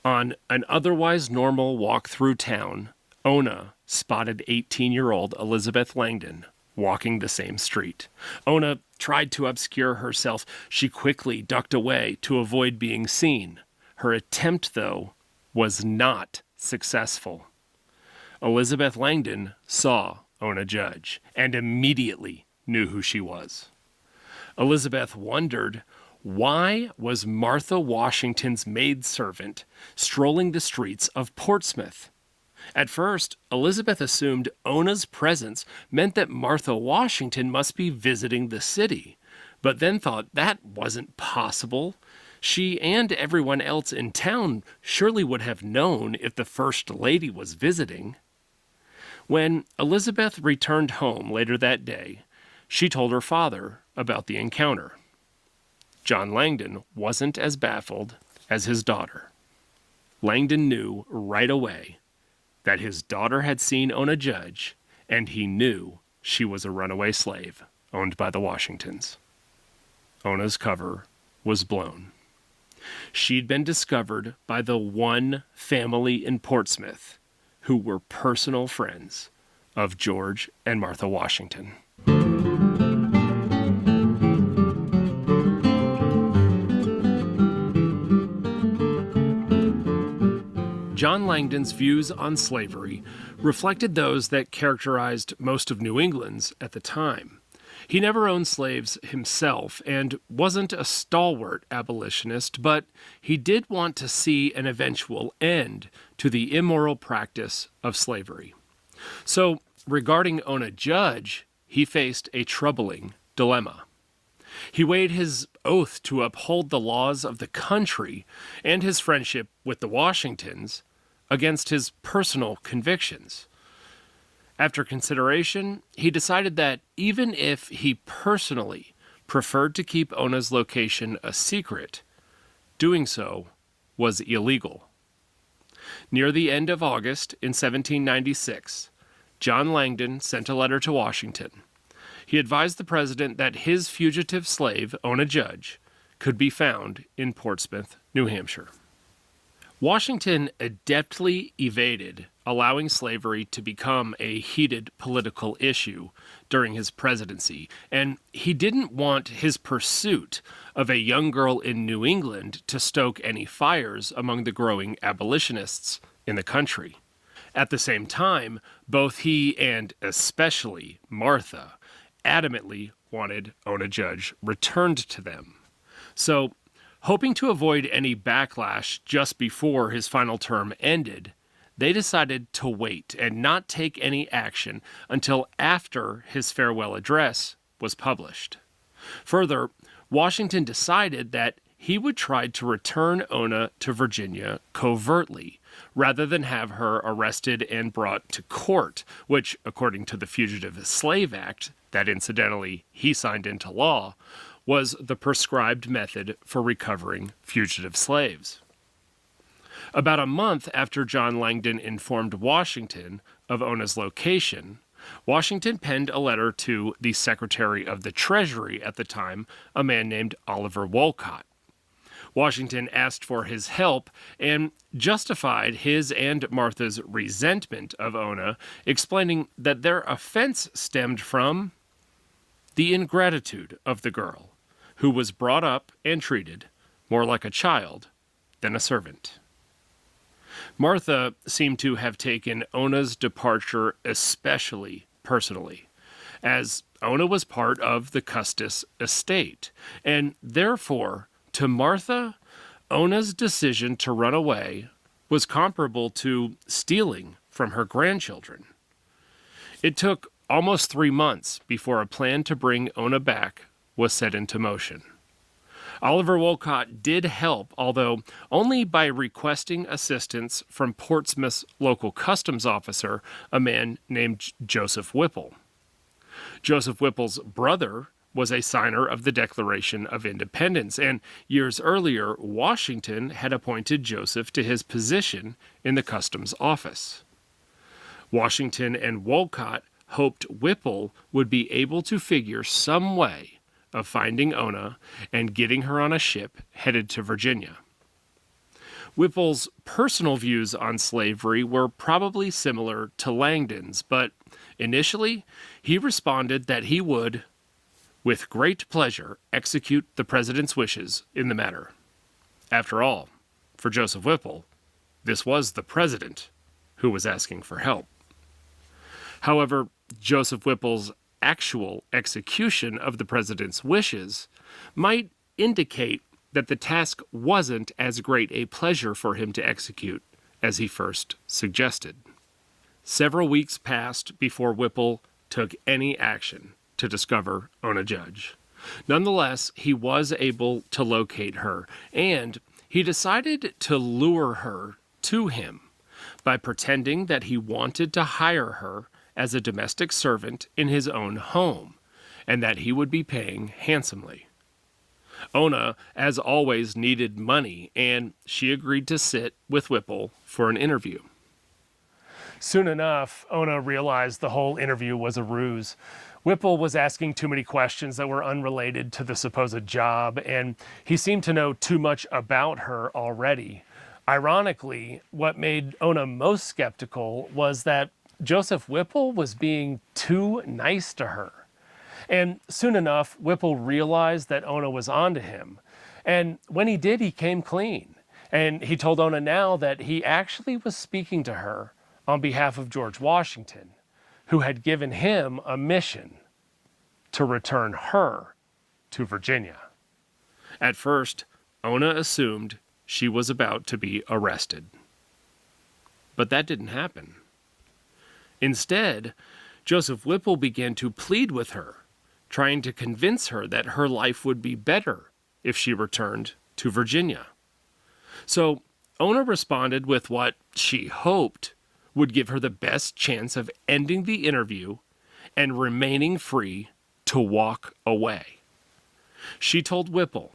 On an otherwise normal walk through town, Ona spotted 18-year-old Elizabeth Langdon walking the same street. Ona tried to obscure herself. She quickly ducked away to avoid being seen. Her attempt, though, was not successful. Elizabeth Langdon saw Ona Judge and immediately knew who she was. Elizabeth wondered, why was Martha Washington's maidservant strolling the streets of Portsmouth? At first, Elizabeth assumed Ona's presence meant that Martha Washington must be visiting the city, but then thought that wasn't possible. She and everyone else in town surely would have known if the First Lady was visiting. When Elizabeth returned home later that day, she told her father about the encounter. John Langdon wasn't as baffled as his daughter. Langdon knew right away that his daughter had seen Ona Judge, and he knew she was a runaway slave owned by the Washingtons. Ona's cover was blown. She'd been discovered by the one family in Portsmouth who were personal friends of George and Martha Washington. John Langdon's views on slavery reflected those that characterized most of New England's at the time. He never owned slaves himself and wasn't a stalwart abolitionist, but he did want to see an eventual end to the immoral practice of slavery. So, regarding Ona Judge, he faced a troubling dilemma. He weighed his oath to uphold the laws of the country and his friendship with the Washingtons against his personal convictions. After consideration, he decided that even if he personally preferred to keep Ona's location a secret, doing so was illegal. Near the end of August in 1796, John Langdon sent a letter to Washington. He advised the president that his fugitive slave, Ona Judge, could be found in Portsmouth, New Hampshire. Washington adeptly evaded allowing slavery to become a heated political issue during his presidency, and he didn't want his pursuit of a young girl in New England to stoke any fires among the growing abolitionists in the country. At the same time, both he and especially Martha adamantly wanted Ona Judge returned to them. So, hoping to avoid any backlash just before his final term ended, they decided to wait and not take any action until after his farewell address was published. Further, Washington decided that he would try to return Ona to Virginia covertly, rather than have her arrested and brought to court, which, according to the Fugitive Slave Act, that incidentally he signed into law, was the prescribed method for recovering fugitive slaves. About a month after John Langdon informed Washington of Ona's location, Washington penned a letter to the Secretary of the Treasury at the time, a man named Oliver Wolcott. Washington asked for his help and justified his and Martha's resentment of Ona, explaining that their offense stemmed from the ingratitude of the girl, who was brought up and treated more like a child than a servant. Martha seemed to have taken Ona's departure especially personally, as Ona was part of the Custis estate, and therefore, to Martha, Ona's decision to run away was comparable to stealing from her grandchildren. It took almost 3 months before a plan to bring Ona back was set into motion. Oliver Wolcott did help, although only by requesting assistance from Portsmouth's local customs officer, a man named Joseph Whipple. Joseph Whipple's brother was a signer of the Declaration of Independence, and years earlier, Washington had appointed Joseph to his position in the customs office. Washington and Wolcott hoped Whipple would be able to figure some way of finding Ona and getting her on a ship headed to Virginia. Whipple's personal views on slavery were probably similar to Langdon's, but initially he responded that he would, with great pleasure, execute the president's wishes in the matter. After all, for Joseph Whipple, this was the president who was asking for help. However, Joseph Whipple's actual execution of the president's wishes might indicate that the task wasn't as great a pleasure for him to execute as he first suggested. Several weeks passed before Whipple took any action to discover Ona Judge. Nonetheless, he was able to locate her, and he decided to lure her to him by pretending that he wanted to hire her as a domestic servant in his own home, and that he would be paying handsomely. Ona, as always, needed money, and she agreed to sit with Whipple for an interview. Soon enough, Ona realized the whole interview was a ruse. Whipple was asking too many questions that were unrelated to the supposed job, and he seemed to know too much about her already. Ironically, what made Ona most skeptical was that Joseph Whipple was being too nice to her. And soon enough, Whipple realized that Ona was onto him. And when he did, he came clean. And he told Ona now that he actually was speaking to her on behalf of George Washington, who had given him a mission to return her to Virginia. At first, Ona assumed she was about to be arrested. But that didn't happen. Instead, Joseph Whipple began to plead with her, trying to convince her that her life would be better if she returned to Virginia. So Ona responded with what she hoped would give her the best chance of ending the interview and remaining free to walk away. She told Whipple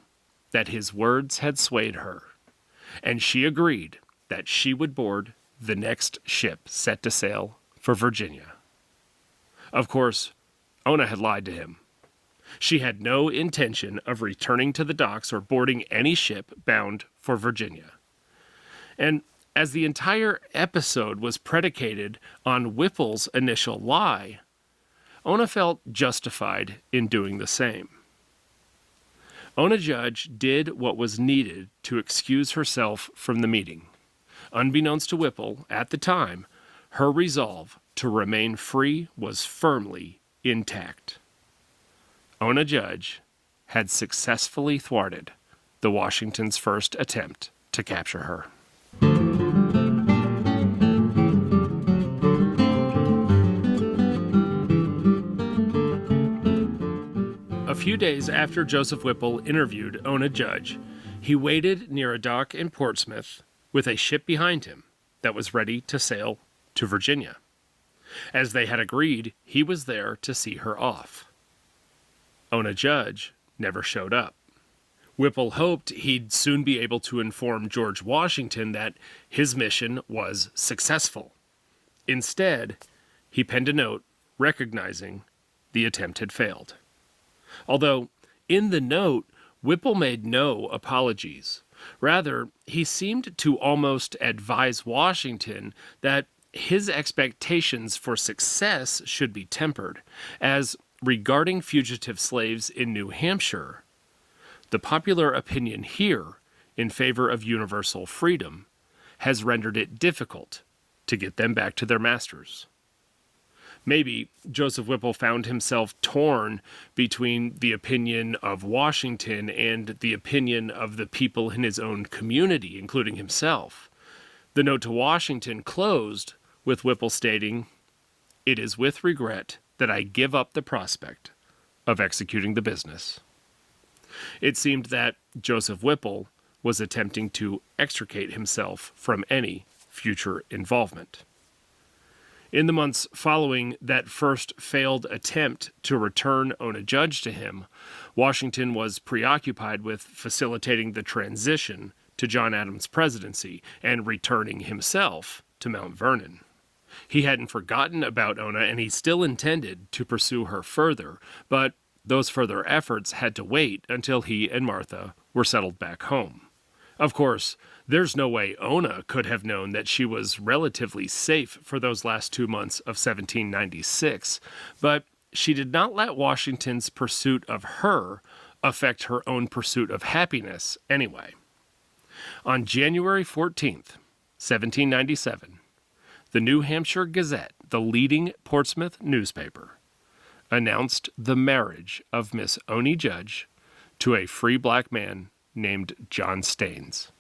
that his words had swayed her, and she agreed that she would board the next ship set to sail for Virginia. Of course, Ona had lied to him. She had no intention of returning to the docks or boarding any ship bound for Virginia. And as the entire episode was predicated on Whipple's initial lie, Ona felt justified in doing the same. Ona Judge did what was needed to excuse herself from the meeting. Unbeknownst to Whipple, at the time, her resolve to remain free was firmly intact. Ona Judge had successfully thwarted the Washington's first attempt to capture her. A few days after Joseph Whipple interviewed Ona Judge, he waited near a dock in Portsmouth with a ship behind him that was ready to sail to Virginia. As they had agreed, he was there to see her off. Ona Judge never showed up. Whipple hoped he'd soon be able to inform George Washington that his mission was successful. Instead, he penned a note recognizing the attempt had failed. Although, in the note, Whipple made no apologies. Rather, he seemed to almost advise Washington that his expectations for success should be tempered, as regarding fugitive slaves in New Hampshire, the popular opinion here in favor of universal freedom has rendered it difficult to get them back to their masters. Maybe Joseph Whipple found himself torn between the opinion of Washington and the opinion of the people in his own community, including himself. The note to Washington closed with Whipple stating, "It is with regret that I give up the prospect of executing the business." It seemed that Joseph Whipple was attempting to extricate himself from any future involvement. In the months following that first failed attempt to return Ona Judge to him, Washington was preoccupied with facilitating the transition to John Adams' presidency and returning himself to Mount Vernon. He hadn't forgotten about Ona, and he still intended to pursue her further, but those further efforts had to wait until he and Martha were settled back home. Of course, there's no way Ona could have known that she was relatively safe for those last 2 months of 1796, but she did not let Washington's pursuit of her affect her own pursuit of happiness anyway. On January 14th, 1797, the New Hampshire Gazette, the leading Portsmouth newspaper, announced the marriage of Miss Ona Judge to a free black man named John Staines.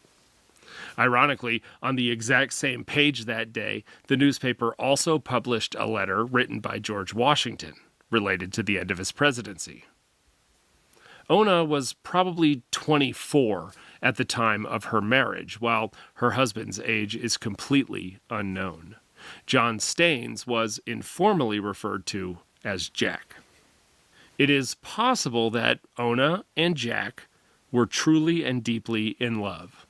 Ironically, on the exact same page that day, the newspaper also published a letter written by George Washington related to the end of his presidency. Ona was probably 24 at the time of her marriage, while her husband's age is completely unknown. John Staines was informally referred to as Jack. It is possible that Ona and Jack were truly and deeply in love.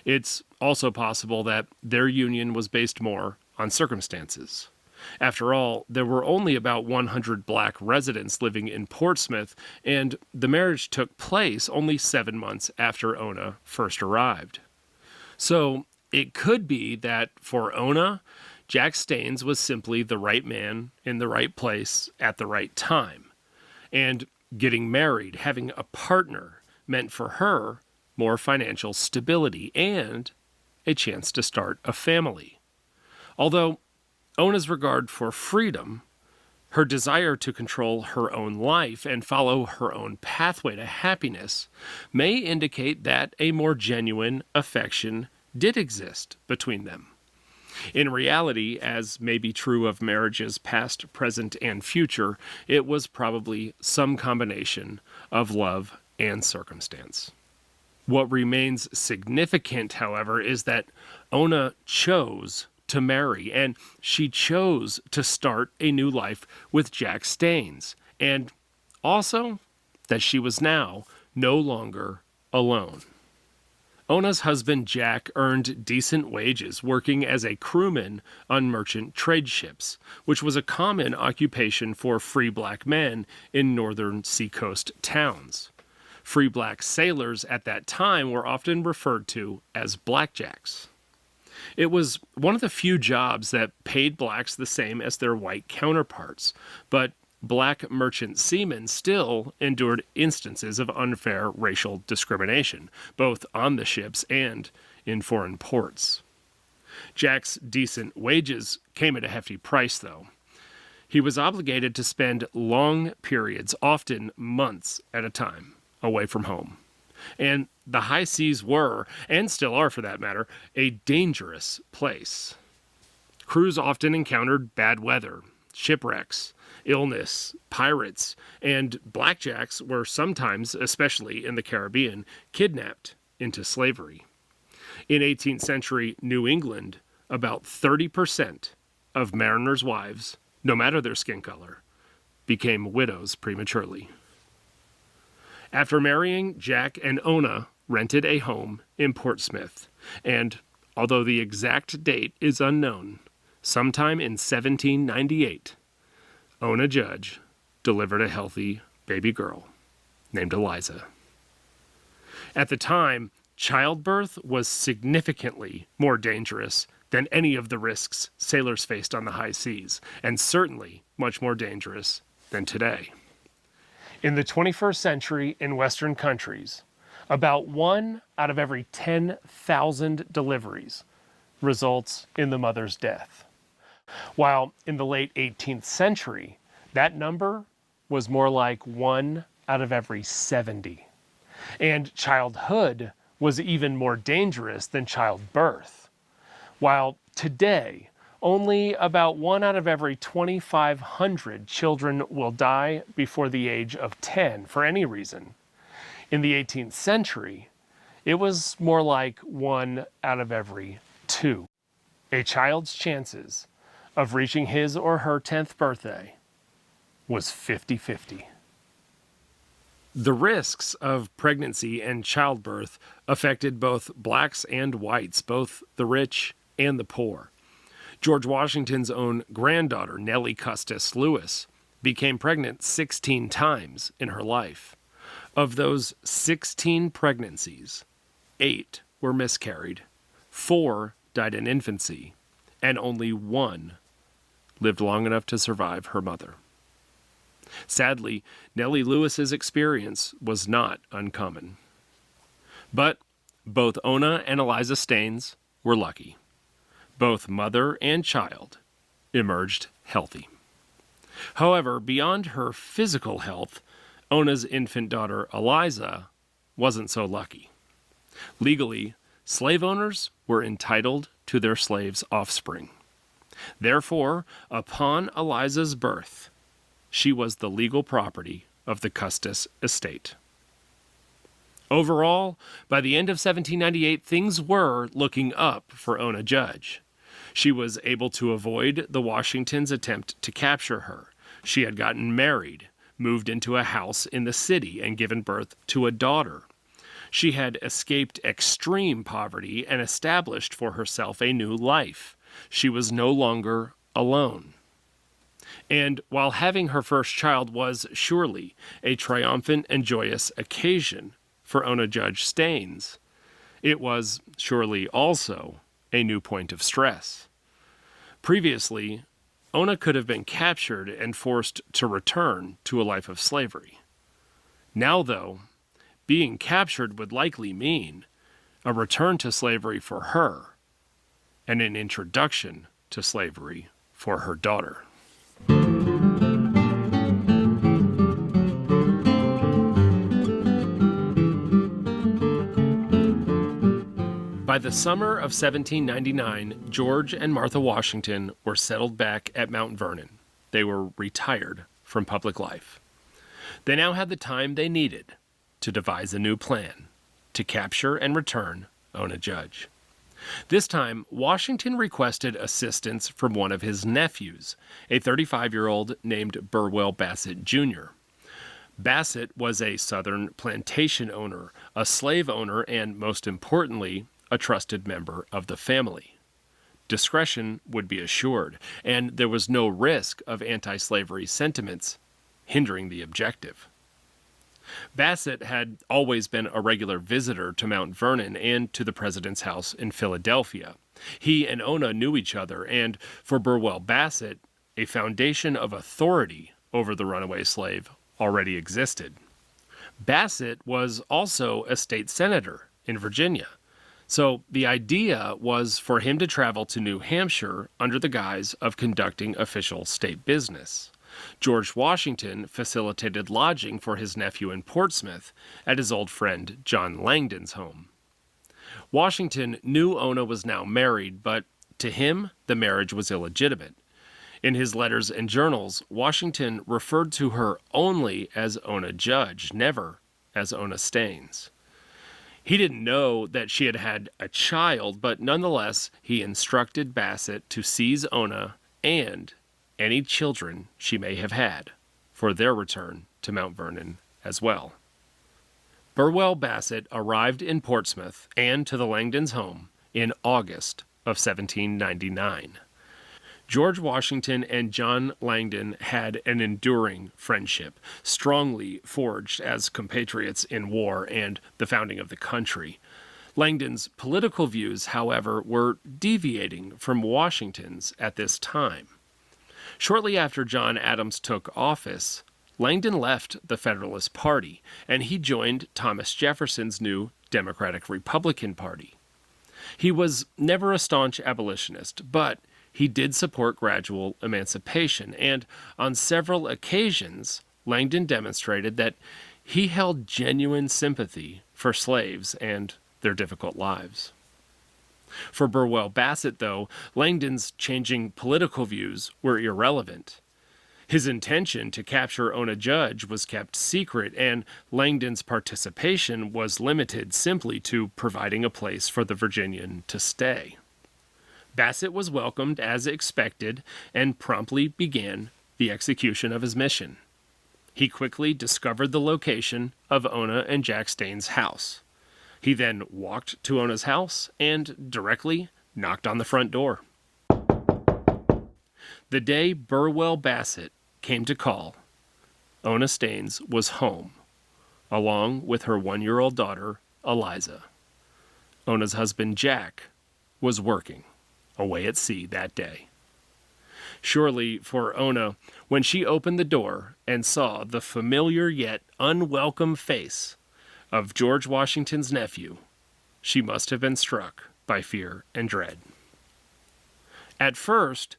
It's also possible that their union was based more on circumstances. After all, there were only about 100 black residents living in Portsmouth, and the marriage took place only 7 months after Ona first arrived. So it could be that for Ona, Jack Staines was simply the right man in the right place at the right time. And getting married, having a partner, meant for her more financial stability and a chance to start a family. Although Ona's regard for freedom, her desire to control her own life and follow her own pathway to happiness, may indicate that a more genuine affection did exist between them. In reality, as may be true of marriages past, present, and future, it was probably some combination of love and circumstance. What remains significant, however, is that Ona chose to marry, and she chose to start a new life with Jack Staines, and also that she was now no longer alone. Ona's husband Jack earned decent wages working as a crewman on merchant trade ships, which was a common occupation for free black men in northern seacoast towns. Free black sailors at that time were often referred to as blackjacks. It was one of the few jobs that paid blacks the same as their white counterparts, but black merchant seamen still endured instances of unfair racial discrimination, both on the ships and in foreign ports. Jack's decent wages came at a hefty price, though. He was obligated to spend long periods, often months at a time, away from home. And the high seas were, and still are for that matter, a dangerous place. Crews often encountered bad weather, shipwrecks, illness, pirates, and blackjacks were sometimes, especially in the Caribbean, kidnapped into slavery. In 18th century New England, about 30% of mariners' wives, no matter their skin color, became widows prematurely. After marrying, Jack and Ona rented a home in Portsmouth, and, although the exact date is unknown, sometime in 1798, Ona Judge delivered a healthy baby girl named Eliza. At the time, childbirth was significantly more dangerous than any of the risks sailors faced on the high seas, and certainly much more dangerous than today. In the 21st century in Western countries, about 1 out of every 10,000 deliveries results in the mother's death. While in the late 18th century, that number was more like 1 out of every 70. And childhood was even more dangerous than childbirth. While today, only about 1 out of every 2,500 children will die before the age of 10 for any reason. In the 18th century, it was more like 1 out of every 2. A child's chances of reaching his or her 10th birthday was 50-50. The risks of pregnancy and childbirth affected both blacks and whites, both the rich and the poor. George Washington's own granddaughter, Nellie Custis Lewis, became pregnant 16 times in her life. Of those 16 pregnancies, 8 were miscarried, 4 died in infancy, and only 1 lived long enough to survive her mother. Sadly, Nellie Lewis's experience was not uncommon. But both Ona and Eliza Staines were lucky. Both mother and child emerged healthy. However, beyond her physical health, Ona's infant daughter Eliza wasn't so lucky. Legally, slave owners were entitled to their slaves' offspring. Therefore, upon Eliza's birth, she was the legal property of the Custis estate. Overall, by the end of 1798, things were looking up for Ona Judge. She was able to avoid the Washingtons' attempt to capture her. She had gotten married, moved into a house in the city, and given birth to a daughter. She had escaped extreme poverty and established for herself a new life. She was no longer alone. And while having her first child was surely a triumphant and joyous occasion for Ona Judge Staines, it was surely also a new point of stress. Previously, Ona could have been captured and forced to return to a life of slavery. Now, though, being captured would likely mean a return to slavery for her and an introduction to slavery for her daughter. By the summer of 1799, George and Martha Washington were settled back at Mount Vernon. They were retired from public life. They now had the time they needed to devise a new plan to capture and return Ona Judge. This time, Washington requested assistance from one of his nephews, a 35-year-old named Burwell Bassett Jr. Bassett was a Southern plantation owner, a slave owner, and, most importantly, a trusted member of the family. Discretion would be assured, and there was no risk of anti-slavery sentiments hindering the objective. Bassett had always been a regular visitor to Mount Vernon and to the president's house in Philadelphia. He and Ona knew each other, and for Burwell Bassett, a foundation of authority over the runaway slave already existed. Bassett was also a state senator in Virginia, So the idea was for him to travel to New Hampshire under the guise of conducting official state business. George Washington facilitated lodging for his nephew in Portsmouth at his old friend John Langdon's home. Washington knew Ona was now married, but to him, the marriage was illegitimate. In his letters and journals, Washington referred to her only as Ona Judge, never as Ona Staines. He didn't know that she had had a child, but nonetheless, he instructed Bassett to seize Ona and any children she may have had for their return to Mount Vernon as well. Burwell Bassett arrived in Portsmouth and to the Langdons' home in August of 1799. George Washington and John Langdon had an enduring friendship, strongly forged as compatriots in war and the founding of the country. Langdon's political views, however, were deviating from Washington's at this time. Shortly after John Adams took office, Langdon left the Federalist Party, and he joined Thomas Jefferson's new Democratic-Republican Party. He was never a staunch abolitionist, but he did support gradual emancipation, and on several occasions, Langdon demonstrated that he held genuine sympathy for slaves and their difficult lives. For Burwell Bassett, though, Langdon's changing political views were irrelevant. His intention to capture Ona Judge was kept secret, and Langdon's participation was limited simply to providing a place for the Virginian to stay. Bassett was welcomed as expected and promptly began the execution of his mission. He quickly discovered the location of Ona and Jack Staines' house. He then walked to Ona's house and directly knocked on the front door. The day Burwell Bassett came to call, Ona Staines was home, along with her 1-year-old daughter, Eliza. Ona's husband, Jack, was working away at sea that day. Surely for Ona, when she opened the door and saw the familiar yet unwelcome face of George Washington's nephew, she must have been struck by fear and dread. At first,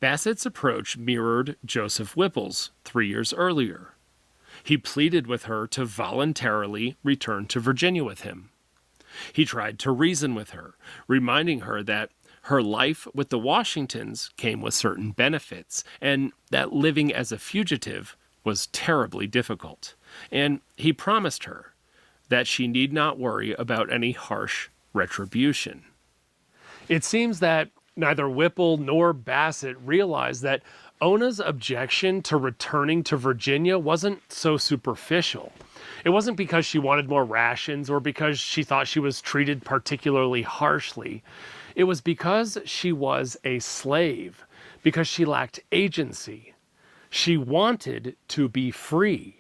Bassett's approach mirrored Joseph Whipple's 3 years earlier. He pleaded with her to voluntarily return to Virginia with him. He tried to reason with her, reminding her that her life with the Washingtons came with certain benefits, and that living as a fugitive was terribly difficult. And he promised her that she need not worry about any harsh retribution. It seems that neither Whipple nor Bassett realized that Ona's objection to returning to Virginia wasn't so superficial. It wasn't because she wanted more rations or because she thought she was treated particularly harshly. It was because she was a slave, because she lacked agency. She wanted to be free.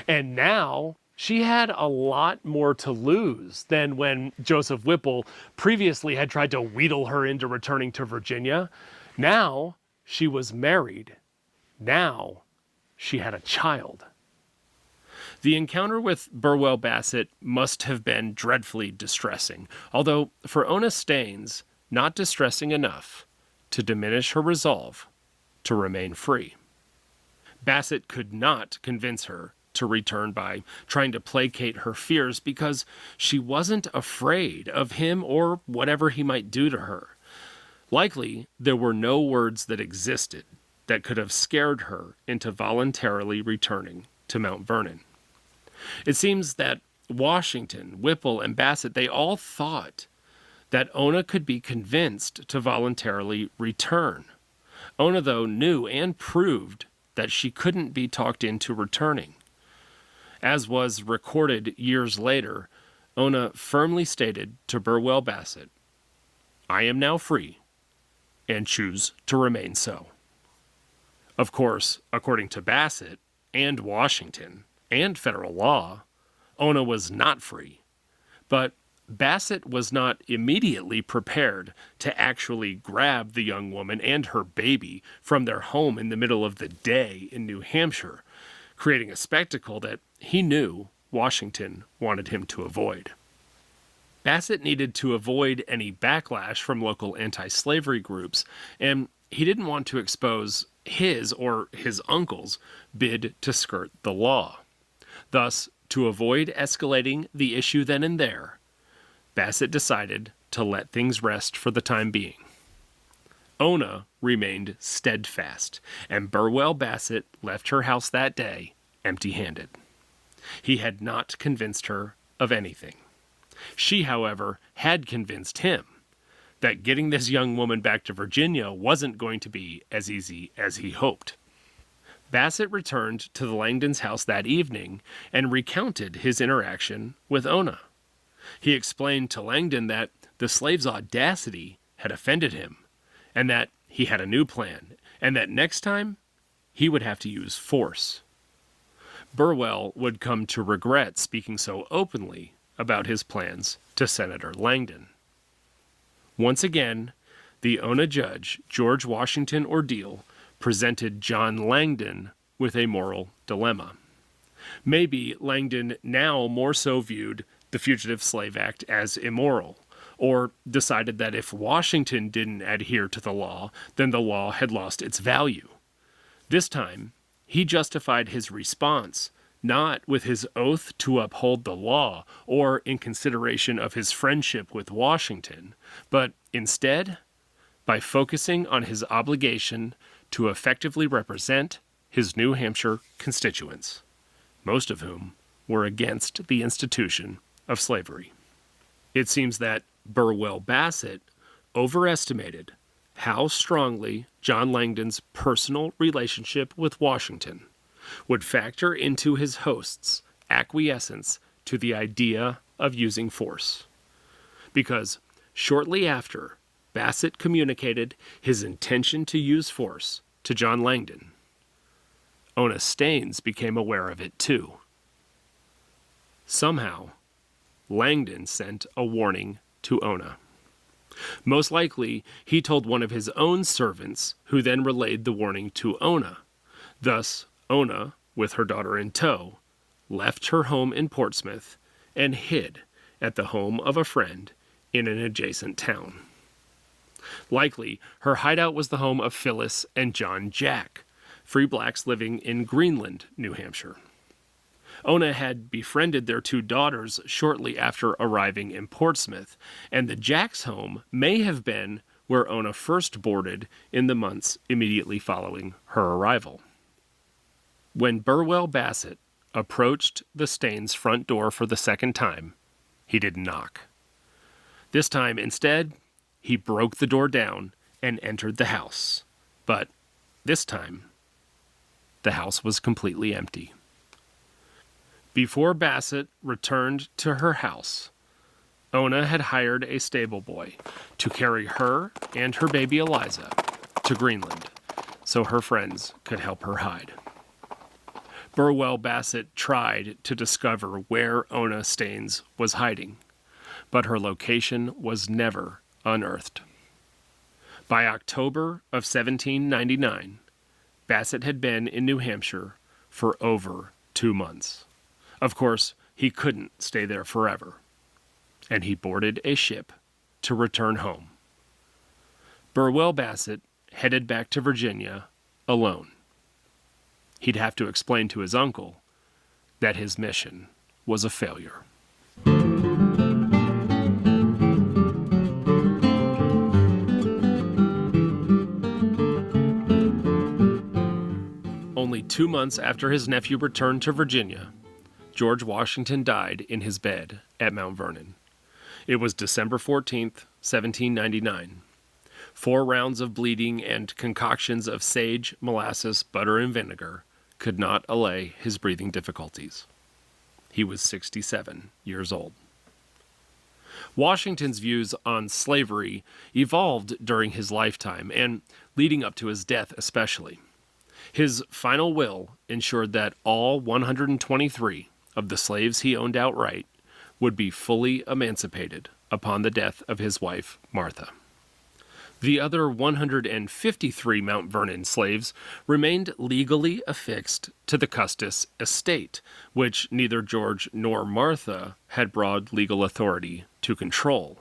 And now she had a lot more to lose than when Joseph Whipple previously had tried to wheedle her into returning to Virginia. Now she was married. Now she had a child. The encounter with Burwell Bassett must have been dreadfully distressing, although for Ona Staines, not distressing enough to diminish her resolve to remain free. Bassett could not convince her to return by trying to placate her fears because she wasn't afraid of him or whatever he might do to her. Likely, there were no words that existed that could have scared her into voluntarily returning to Mount Vernon. It seems that Washington, Whipple, and Bassett, they all thought that Ona could be convinced to voluntarily return. Ona, though, knew and proved that she couldn't be talked into returning. As was recorded years later, Ona firmly stated to Burwell Bassett, "I am now free and choose to remain so." Of course, according to Bassett and Washington and federal law, Ona was not free. But Bassett was not immediately prepared to actually grab the young woman and her baby from their home in the middle of the day in New Hampshire, creating a spectacle that he knew Washington wanted him to avoid. Bassett needed to avoid any backlash from local anti-slavery groups, and he didn't want to expose his or his uncle's bid to skirt the law. Thus, to avoid escalating the issue then and there, Bassett decided to let things rest for the time being. Ona remained steadfast, and Burwell Bassett left her house that day empty-handed. He had not convinced her of anything. She, however, had convinced him that getting this young woman back to Virginia wasn't going to be as easy as he hoped. Bassett returned to the Langdons' house that evening and recounted his interaction with Ona. He explained to Langdon that the slave's audacity had offended him, and that he had a new plan, and that next time he would have to use force. Burwell would come to regret speaking so openly about his plans to Senator Langdon. Once again, the Ona judge, George Washington Ordeal, presented John Langdon with a moral dilemma. Maybe Langdon now more so viewed the Fugitive Slave Act as immoral, or decided that if Washington didn't adhere to the law, then the law had lost its value. This time, he justified his response not with his oath to uphold the law or in consideration of his friendship with Washington, but instead by focusing on his obligation to effectively represent his New Hampshire constituents, most of whom were against the institution of slavery. It seems that Burwell Bassett overestimated how strongly John Langdon's personal relationship with Washington would factor into his host's acquiescence to the idea of using force. Because shortly after Bassett communicated his intention to use force to John Langdon, Ona Staines became aware of it too. Somehow, Langdon sent a warning to Ona. Most likely, he told one of his own servants, who then relayed the warning to Ona. Thus, Ona, with her daughter in tow, left her home in Portsmouth and hid at the home of a friend in an adjacent town. Likely, her hideout was the home of Phyllis and John Jack, free blacks living in Greenland, New Hampshire. Ona had befriended their two daughters shortly after arriving in Portsmouth, and the Jacks' home may have been where Ona first boarded in the months immediately following her arrival. When Burwell Bassett approached the Staines' front door for the second time, he didn't knock. This time, instead, he broke the door down and entered the house. But this time, the house was completely empty. Before Bassett returned to her house, Ona had hired a stable boy to carry her and her baby Eliza to Greenland so her friends could help her hide. Burwell Bassett tried to discover where Ona Staines was hiding, but her location was never unearthed. By October of 1799, Bassett had been in New Hampshire for over 2 months. Of course, he couldn't stay there forever, and he boarded a ship to return home. Burwell Bassett headed back to Virginia alone. He'd have to explain to his uncle that his mission was a failure. Only 2 months after his nephew returned to Virginia, George Washington died in his bed at Mount Vernon. It was December 14th, 1799. 4 rounds of bleeding and concoctions of sage, molasses, butter, and vinegar could not allay his breathing difficulties. He was 67 years old. Washington's views on slavery evolved during his lifetime and leading up to his death especially. His final will ensured that all 123 of the slaves he owned outright would be fully emancipated upon the death of his wife, Martha. The other 153 Mount Vernon slaves remained legally affixed to the Custis estate, which neither George nor Martha had broad legal authority to control.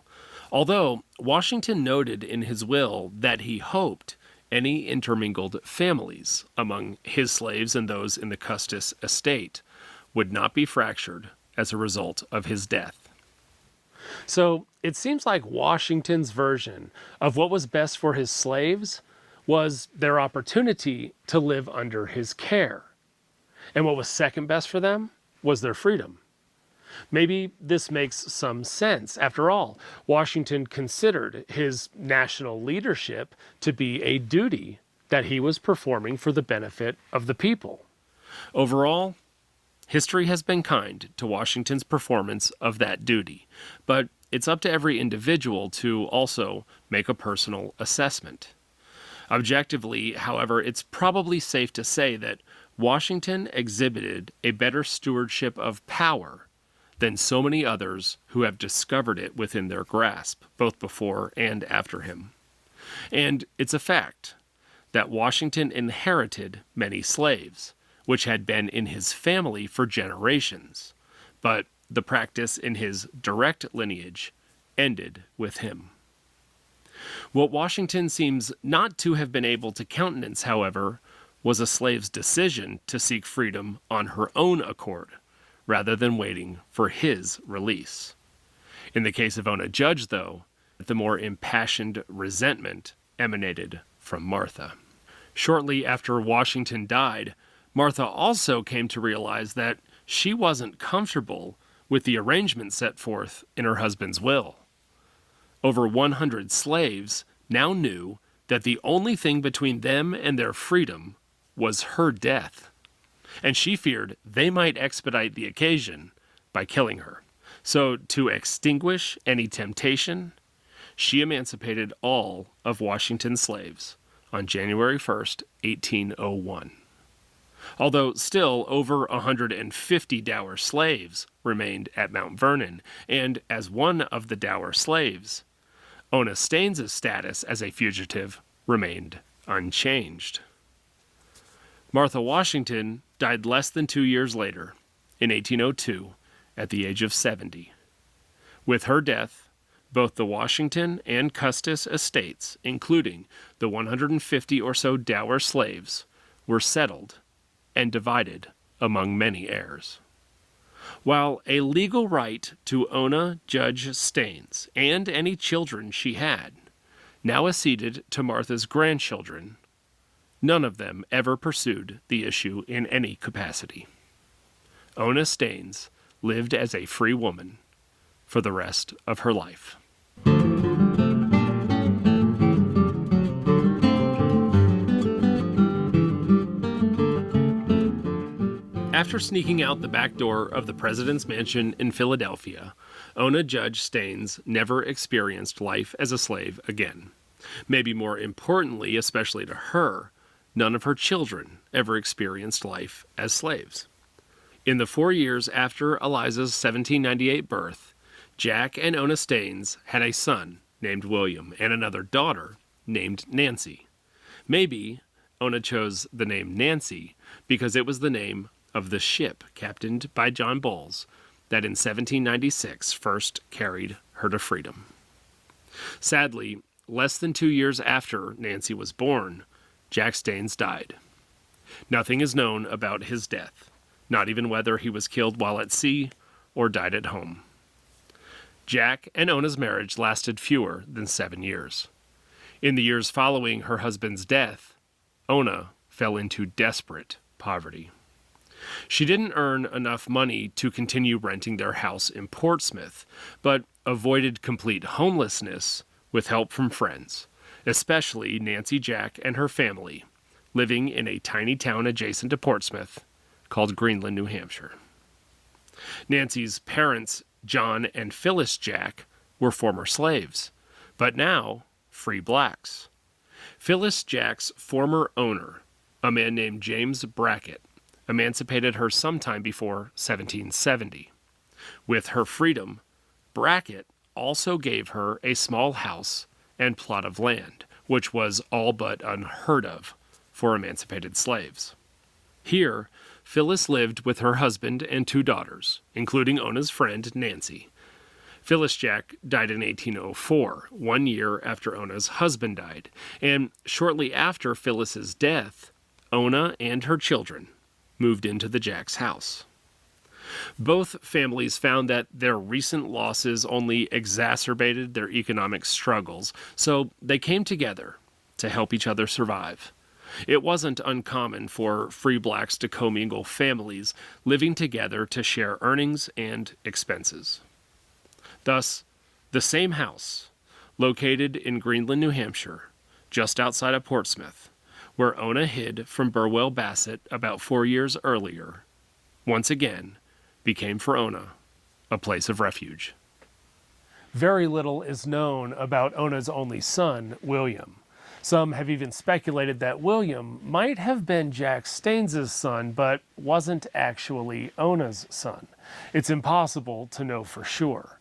Although Washington noted in his will that he hoped any intermingled families among his slaves and those in the Custis estate would not be fractured as a result of his death. So it seems like Washington's version of what was best for his slaves was their opportunity to live under his care. And what was second best for them was their freedom. Maybe this makes some sense. After all, Washington considered his national leadership to be a duty that he was performing for the benefit of the people. Overall, history has been kind to Washington's performance of that duty, but it's up to every individual to also make a personal assessment. Objectively, however, it's probably safe to say that Washington exhibited a better stewardship of power than so many others who have discovered it within their grasp, both before and after him. And it's a fact that Washington inherited many slaves, which had been in his family for generations, but the practice in his direct lineage ended with him. What Washington seems not to have been able to countenance, however, was a slave's decision to seek freedom on her own accord, rather than waiting for his release. In the case of Ona Judge, though, the more impassioned resentment emanated from Martha. Shortly after Washington died, Martha also came to realize that she wasn't comfortable with the arrangement set forth in her husband's will. Over 100 slaves now knew that the only thing between them and their freedom was her death, and she feared they might expedite the occasion by killing her. So, to extinguish any temptation, she emancipated all of Washington's slaves on January 1st, 1801. Although still over 150 dour slaves remained at Mount Vernon, and as one of the dour slaves, Ona Staines' status as a fugitive remained unchanged. Martha Washington died less than 2 years later, in 1802, at the age of 70. With her death, both the Washington and Custis estates, including the 150 or so dour slaves, were settled and divided among many heirs. While a legal right to Ona Judge Staines and any children she had now acceded to Martha's grandchildren, none of them ever pursued the issue in any capacity. Ona Staines lived as a free woman for the rest of her life. After sneaking out the back door of the president's mansion in Philadelphia, Ona Judge Staines never experienced life as a slave again. Maybe more importantly, especially to her, none of her children ever experienced life as slaves. In the 4 years after Eliza's 1798 birth, Jack and Ona Staines had a son named William and another daughter named Nancy. Maybe Ona chose the name Nancy because it was the name of the ship captained by John Bowles that in 1796 first carried her to freedom. Sadly, less than 2 years after Nancy was born, Jack Staines died. Nothing is known about his death, not even whether he was killed while at sea or died at home. Jack and Ona's marriage lasted fewer than 7 years. In the years following her husband's death, Ona fell into desperate poverty. She didn't earn enough money to continue renting their house in Portsmouth, but avoided complete homelessness with help from friends, especially Nancy Jack and her family, living in a tiny town adjacent to Portsmouth called Greenland, New Hampshire. Nancy's parents, John and Phyllis Jack, were former slaves, but now free blacks. Phyllis Jack's former owner, a man named James Brackett, emancipated her sometime before 1770. With her freedom, Brackett also gave her a small house and plot of land, which was all but unheard of for emancipated slaves. Here, Phyllis lived with her husband and 2 daughters, including Ona's friend, Nancy. Phyllis Jack died in 1804, 1 year after Ona's husband died, and shortly after Phyllis's death, Ona and her children moved into the Jacks' house. Both families found that their recent losses only exacerbated their economic struggles, so they came together to help each other survive. It wasn't uncommon for free blacks to commingle families, living together to share earnings and expenses. Thus, the same house, located in Greenland, New Hampshire, just outside of Portsmouth, where Ona hid from Burwell Bassett about 4 years earlier, once again became for Ona a place of refuge. Very little is known about Ona's only son, William. Some have even speculated that William might have been Jack Staines' son, but wasn't actually Ona's son. It's impossible to know for sure.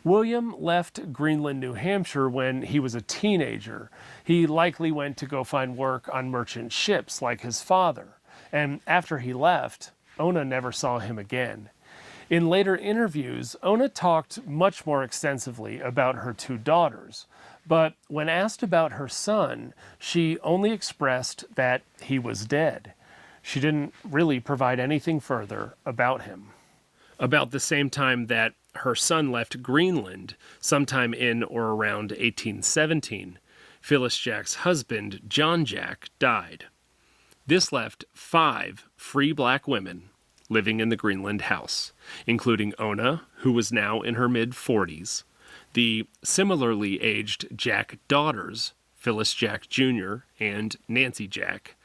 William left Greenland, New Hampshire when he was a teenager. He likely went to go find work on merchant ships like his father. And after he left, Ona never saw him again. In later interviews, Ona talked much more extensively about her 2 daughters. But when asked about her son, she only expressed that he was dead. She didn't really provide anything further about him. About the same time that her son left Greenland, sometime in or around 1817, Phyllis Jack's husband, John Jack, died. This left 5 free black women living in the Greenland house, including Ona, who was now in her mid-40s, the similarly aged Jack daughters, Phyllis Jack Jr. and Nancy Jack,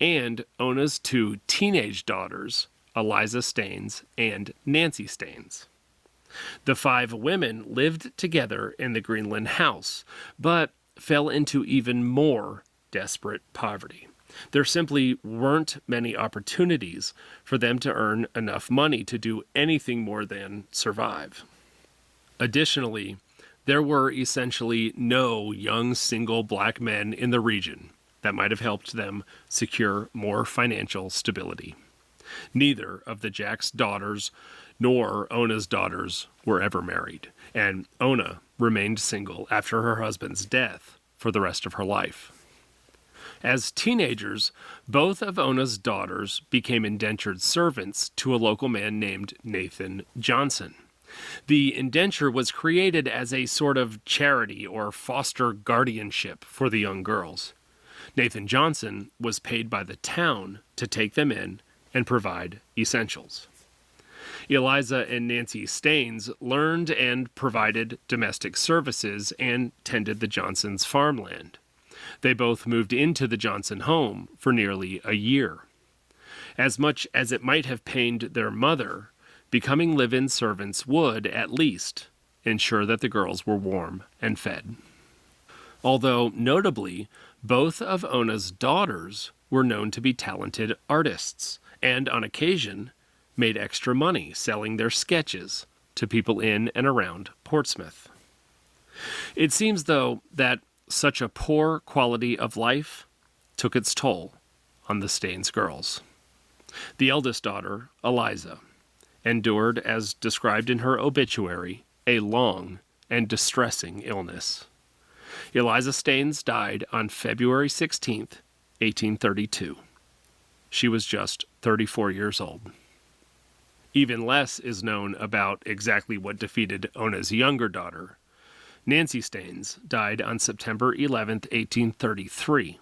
and Ona's 2 teenage daughters, Eliza Staines and Nancy Staines. The 5 women lived together in the Greenland house, but fell into even more desperate poverty. There simply weren't many opportunities for them to earn enough money to do anything more than survive. Additionally, there were essentially no young single black men in the region that might have helped them secure more financial stability. Neither of the Jack's daughters nor Ona's daughters were ever married, and Ona remained single after her husband's death for the rest of her life. As teenagers, both of Ona's daughters became indentured servants to a local man named Nathan Johnson. The indenture was created as a sort of charity or foster guardianship for the young girls. Nathan Johnson was paid by the town to take them in and provide essentials. Eliza and Nancy Staines learned and provided domestic services and tended the Johnsons' farmland. They both moved into the Johnson home for nearly a year. As much as it might have pained their mother, becoming live-in servants would, at least, ensure that the girls were warm and fed. Although, notably, both of Ona's daughters were known to be talented artists, and on occasion made extra money selling their sketches to people in and around Portsmouth. It seems, though, that such a poor quality of life took its toll on the Staines girls. The eldest daughter, Eliza, endured, as described in her obituary, a long and distressing illness. Eliza Staines died on February 16, 1832. She was just 34 years old. Even less is known about exactly what defeated Ona's younger daughter. Nancy Staines died on September 11, 1833.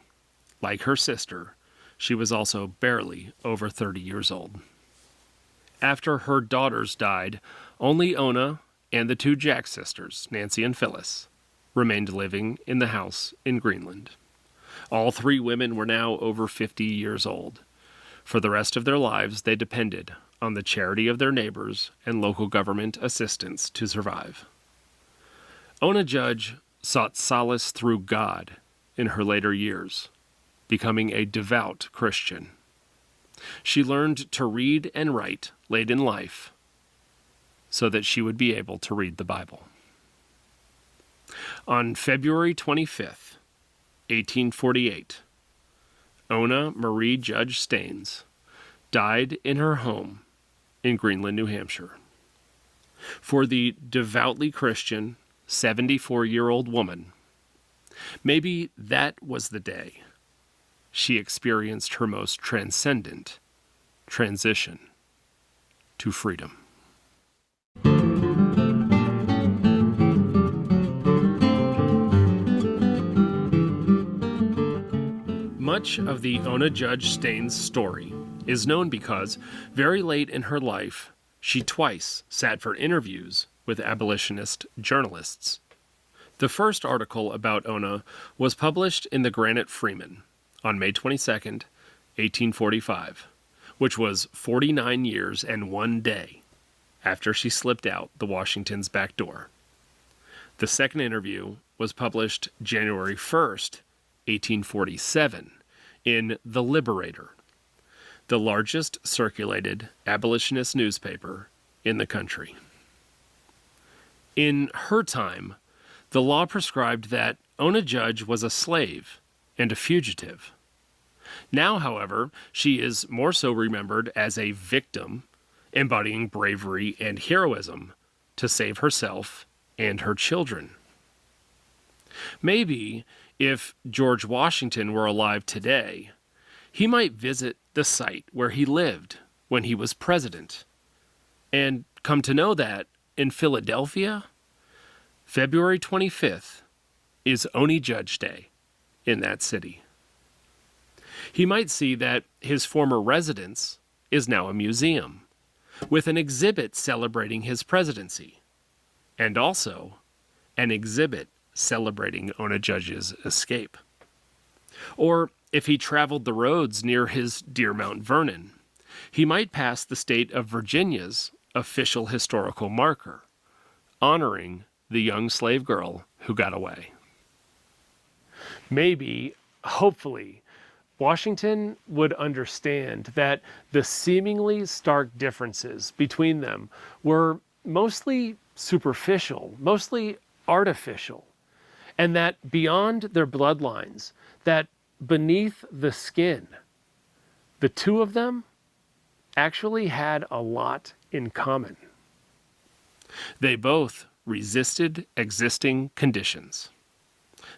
Like her sister, she was also barely over 30 years old. After her daughters died, only Ona and the 2 Jack sisters, Nancy and Phyllis, remained living in the house in Greenland. All 3 women were now over 50 years old. For the rest of their lives, they depended on the charity of their neighbors and local government assistance to survive. Ona Judge sought solace through God in her later years, becoming a devout Christian. She learned to read and write late in life so that she would be able to read the Bible. On February 25th, 1848, Ona Marie Judge Staines died in her home in Greenland, New Hampshire. For the devoutly Christian 74-year-old woman, maybe that was the day she experienced her most transcendent transition to freedom. Much of the Ona Judge Staines story is known because, very late in her life, she twice sat for interviews with abolitionist journalists. The first article about Ona was published in the Granite Freeman on May 22, 1845, which was 49 years and 1 day after she slipped out the Washington's back door. The second interview was published January 1st, 1847, in The Liberator, the largest circulated abolitionist newspaper in the country. In her time, the law prescribed that Ona Judge was a slave and a fugitive. Now, however, she is more so remembered as a victim, embodying bravery and heroism to save herself and her children. Maybe, if George Washington were alive today, he might visit the site where he lived when he was president, and come to know that in Philadelphia, February 25th is Oni Judge Day in that city. He might see that his former residence is now a museum, with an exhibit celebrating his presidency, and also an exhibit celebrating Ona Judge's escape. Or if he traveled the roads near his dear Mount Vernon, he might pass the state of Virginia's official historical marker, honoring the young slave girl who got away. Maybe, hopefully, Washington would understand that the seemingly stark differences between them were mostly superficial, mostly artificial, and that beyond their bloodlines, that beneath the skin, the two of them actually had a lot in common. They both resisted existing conditions.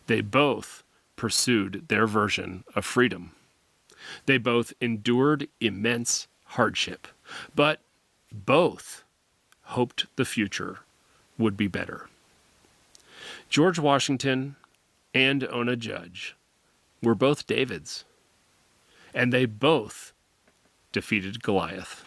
They both pursued their version of freedom. They both endured immense hardship, but both hoped the future would be better. George Washington and Ona Judge were both Davids, and they both defeated Goliath.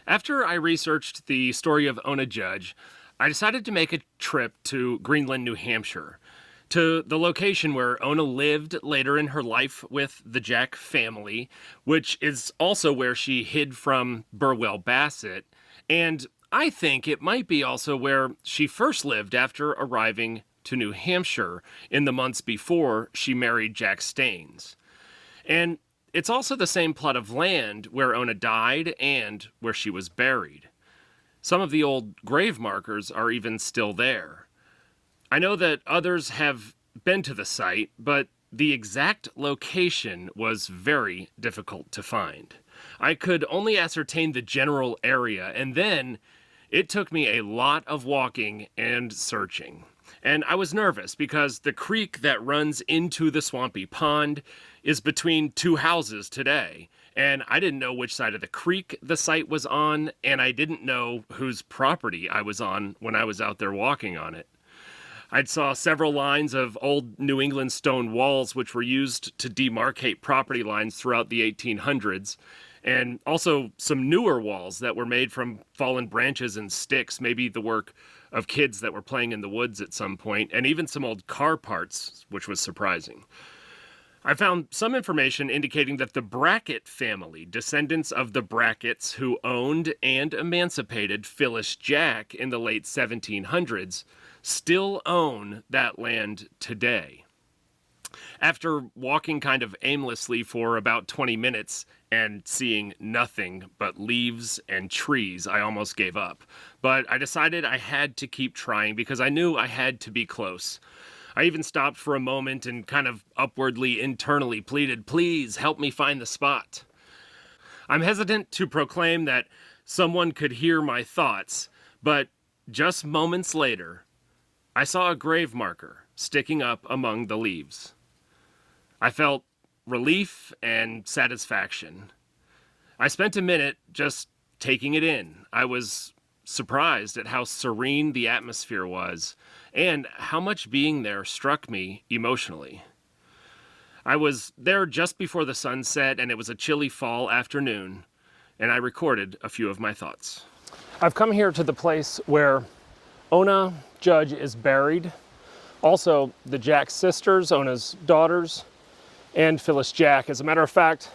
After I researched the story of Ona Judge, I decided to make a trip to Greenland, New Hampshire, to the location where Ona lived later in her life with the Jack family, which is also where she hid from Burwell Bassett, and I think it might be also where she first lived after arriving to New Hampshire in the months before she married Jack Staines. And it's also the same plot of land where Ona died and where she was buried. Some of the old grave markers are even still there. I know that others have been to the site, but the exact location was very difficult to find. I could only ascertain the general area, and then it took me a lot of walking and searching. And I was nervous because the creek that runs into the swampy pond is between two houses today, and I didn't know which side of the creek the site was on, and I didn't know whose property I was on when I was out there walking on it. I'd saw several lines of old New England stone walls which were used to demarcate property lines throughout the 1800s, and also some newer walls that were made from fallen branches and sticks, maybe the work of kids that were playing in the woods at some point, and even some old car parts, which was surprising. I found some information indicating that the Brackett family, descendants of the Bracketts who owned and emancipated Phyllis Jack in the late 1700s, still own that land today. After walking kind of aimlessly for about 20 minutes and seeing nothing but leaves and trees, I almost gave up. But I decided I had to keep trying because I knew I had to be close. I even stopped for a moment and kind of upwardly, internally pleaded, "Please help me find the spot." I'm hesitant to proclaim that someone could hear my thoughts, but just moments later, I saw a grave marker sticking up among the leaves. I felt relief and satisfaction. I spent a minute just taking it in. I was surprised at how serene the atmosphere was and how much being there struck me emotionally. I was there just before the sun set, and it was a chilly fall afternoon, and I recorded a few of my thoughts. I've come here to the place where Ona Judge is buried, also the Jack sisters, Ona's daughters, and Phyllis Jack. As a matter of fact,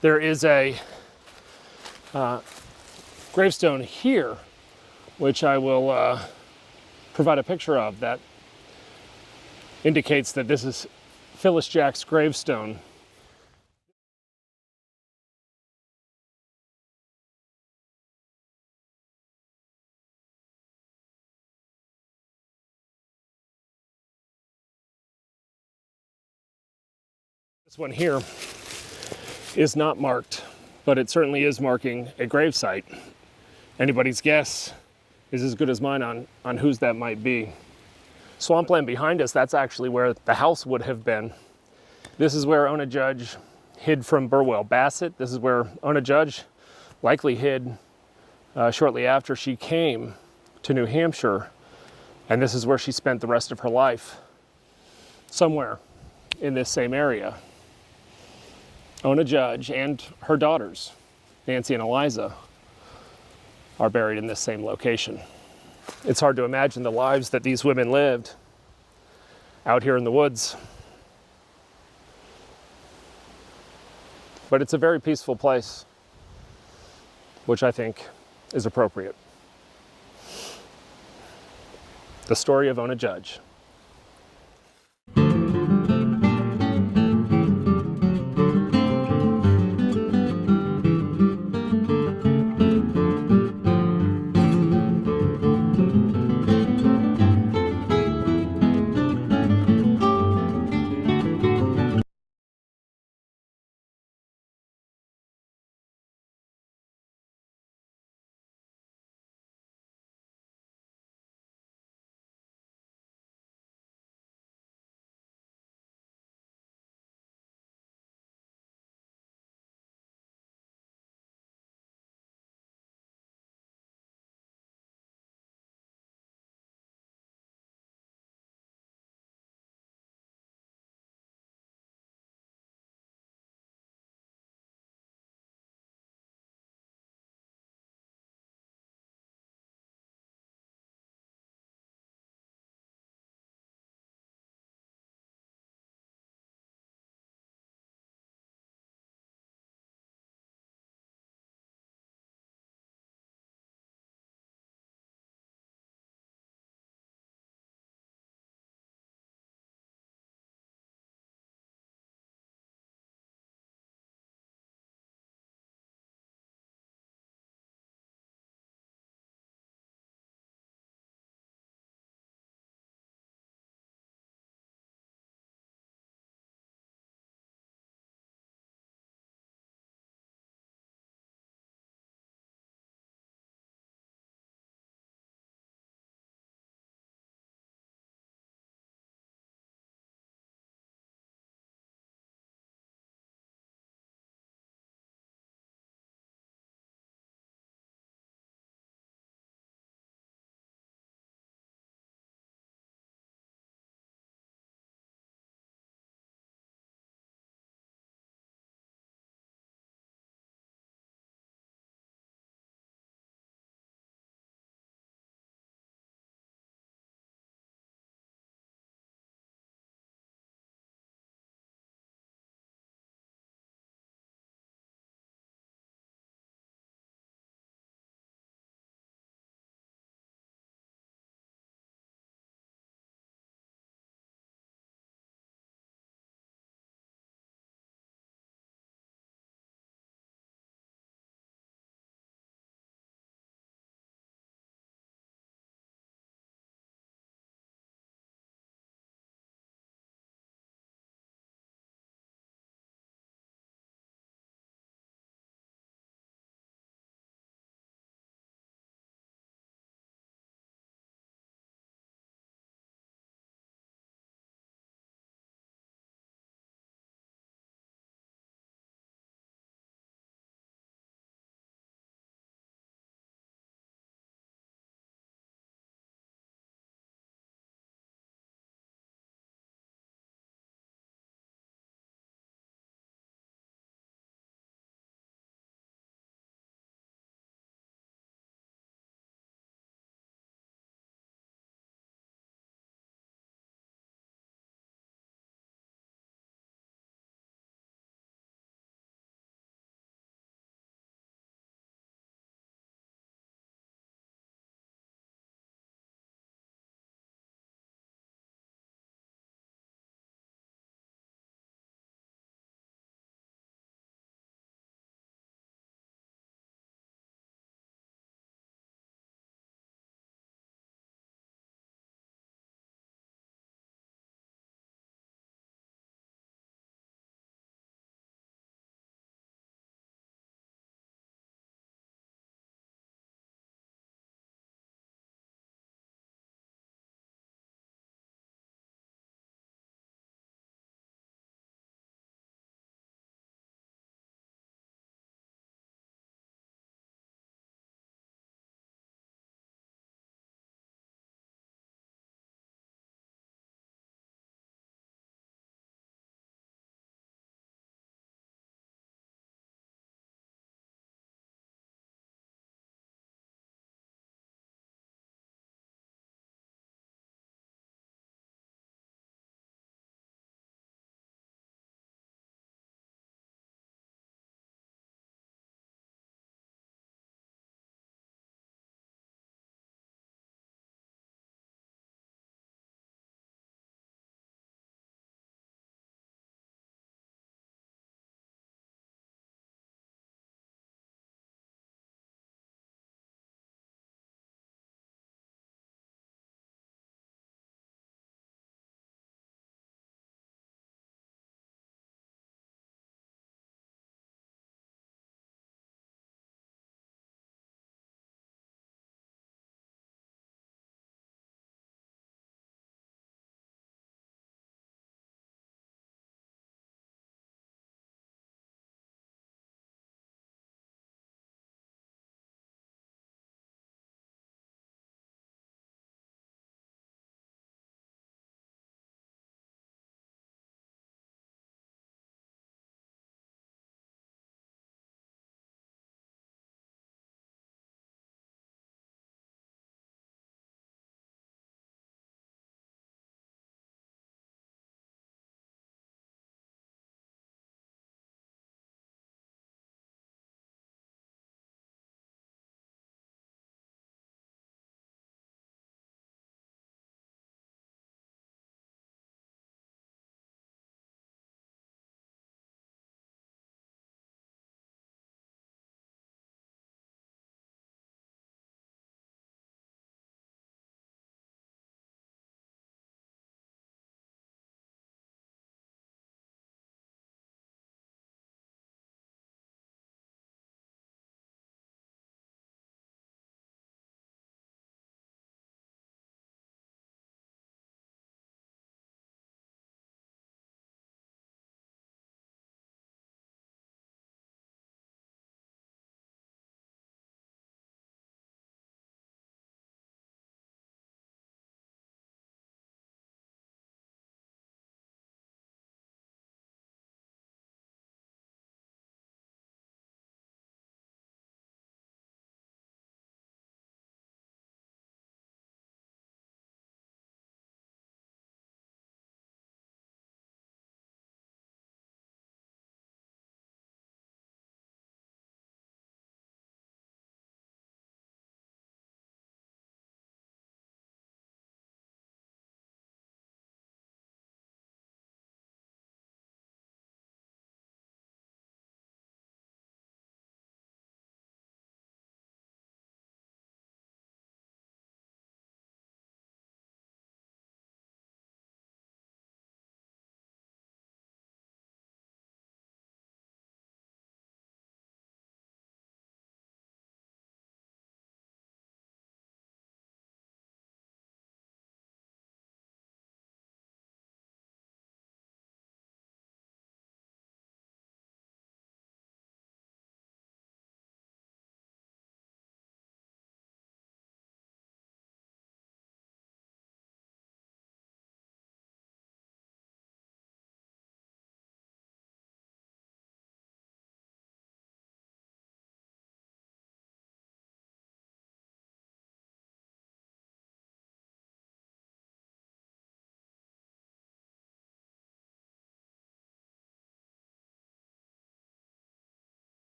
there is a gravestone here, which I will provide a picture of, that indicates that this is Phyllis Jack's gravestone. This one here is not marked, but it certainly is marking a gravesite. Anybody's guess is as good as mine on whose that might be. Swampland behind us, that's actually where the house would have been. This is where Ona Judge hid from Burwell Bassett. This is where Ona Judge likely hid shortly after she came to New Hampshire. And this is where she spent the rest of her life, somewhere in this same area. Ona Judge and her daughters, Nancy and Eliza, are buried in this same location. It's hard to imagine the lives that these women lived out here in the woods. But it's a very peaceful place, which I think is appropriate. The story of Ona Judge.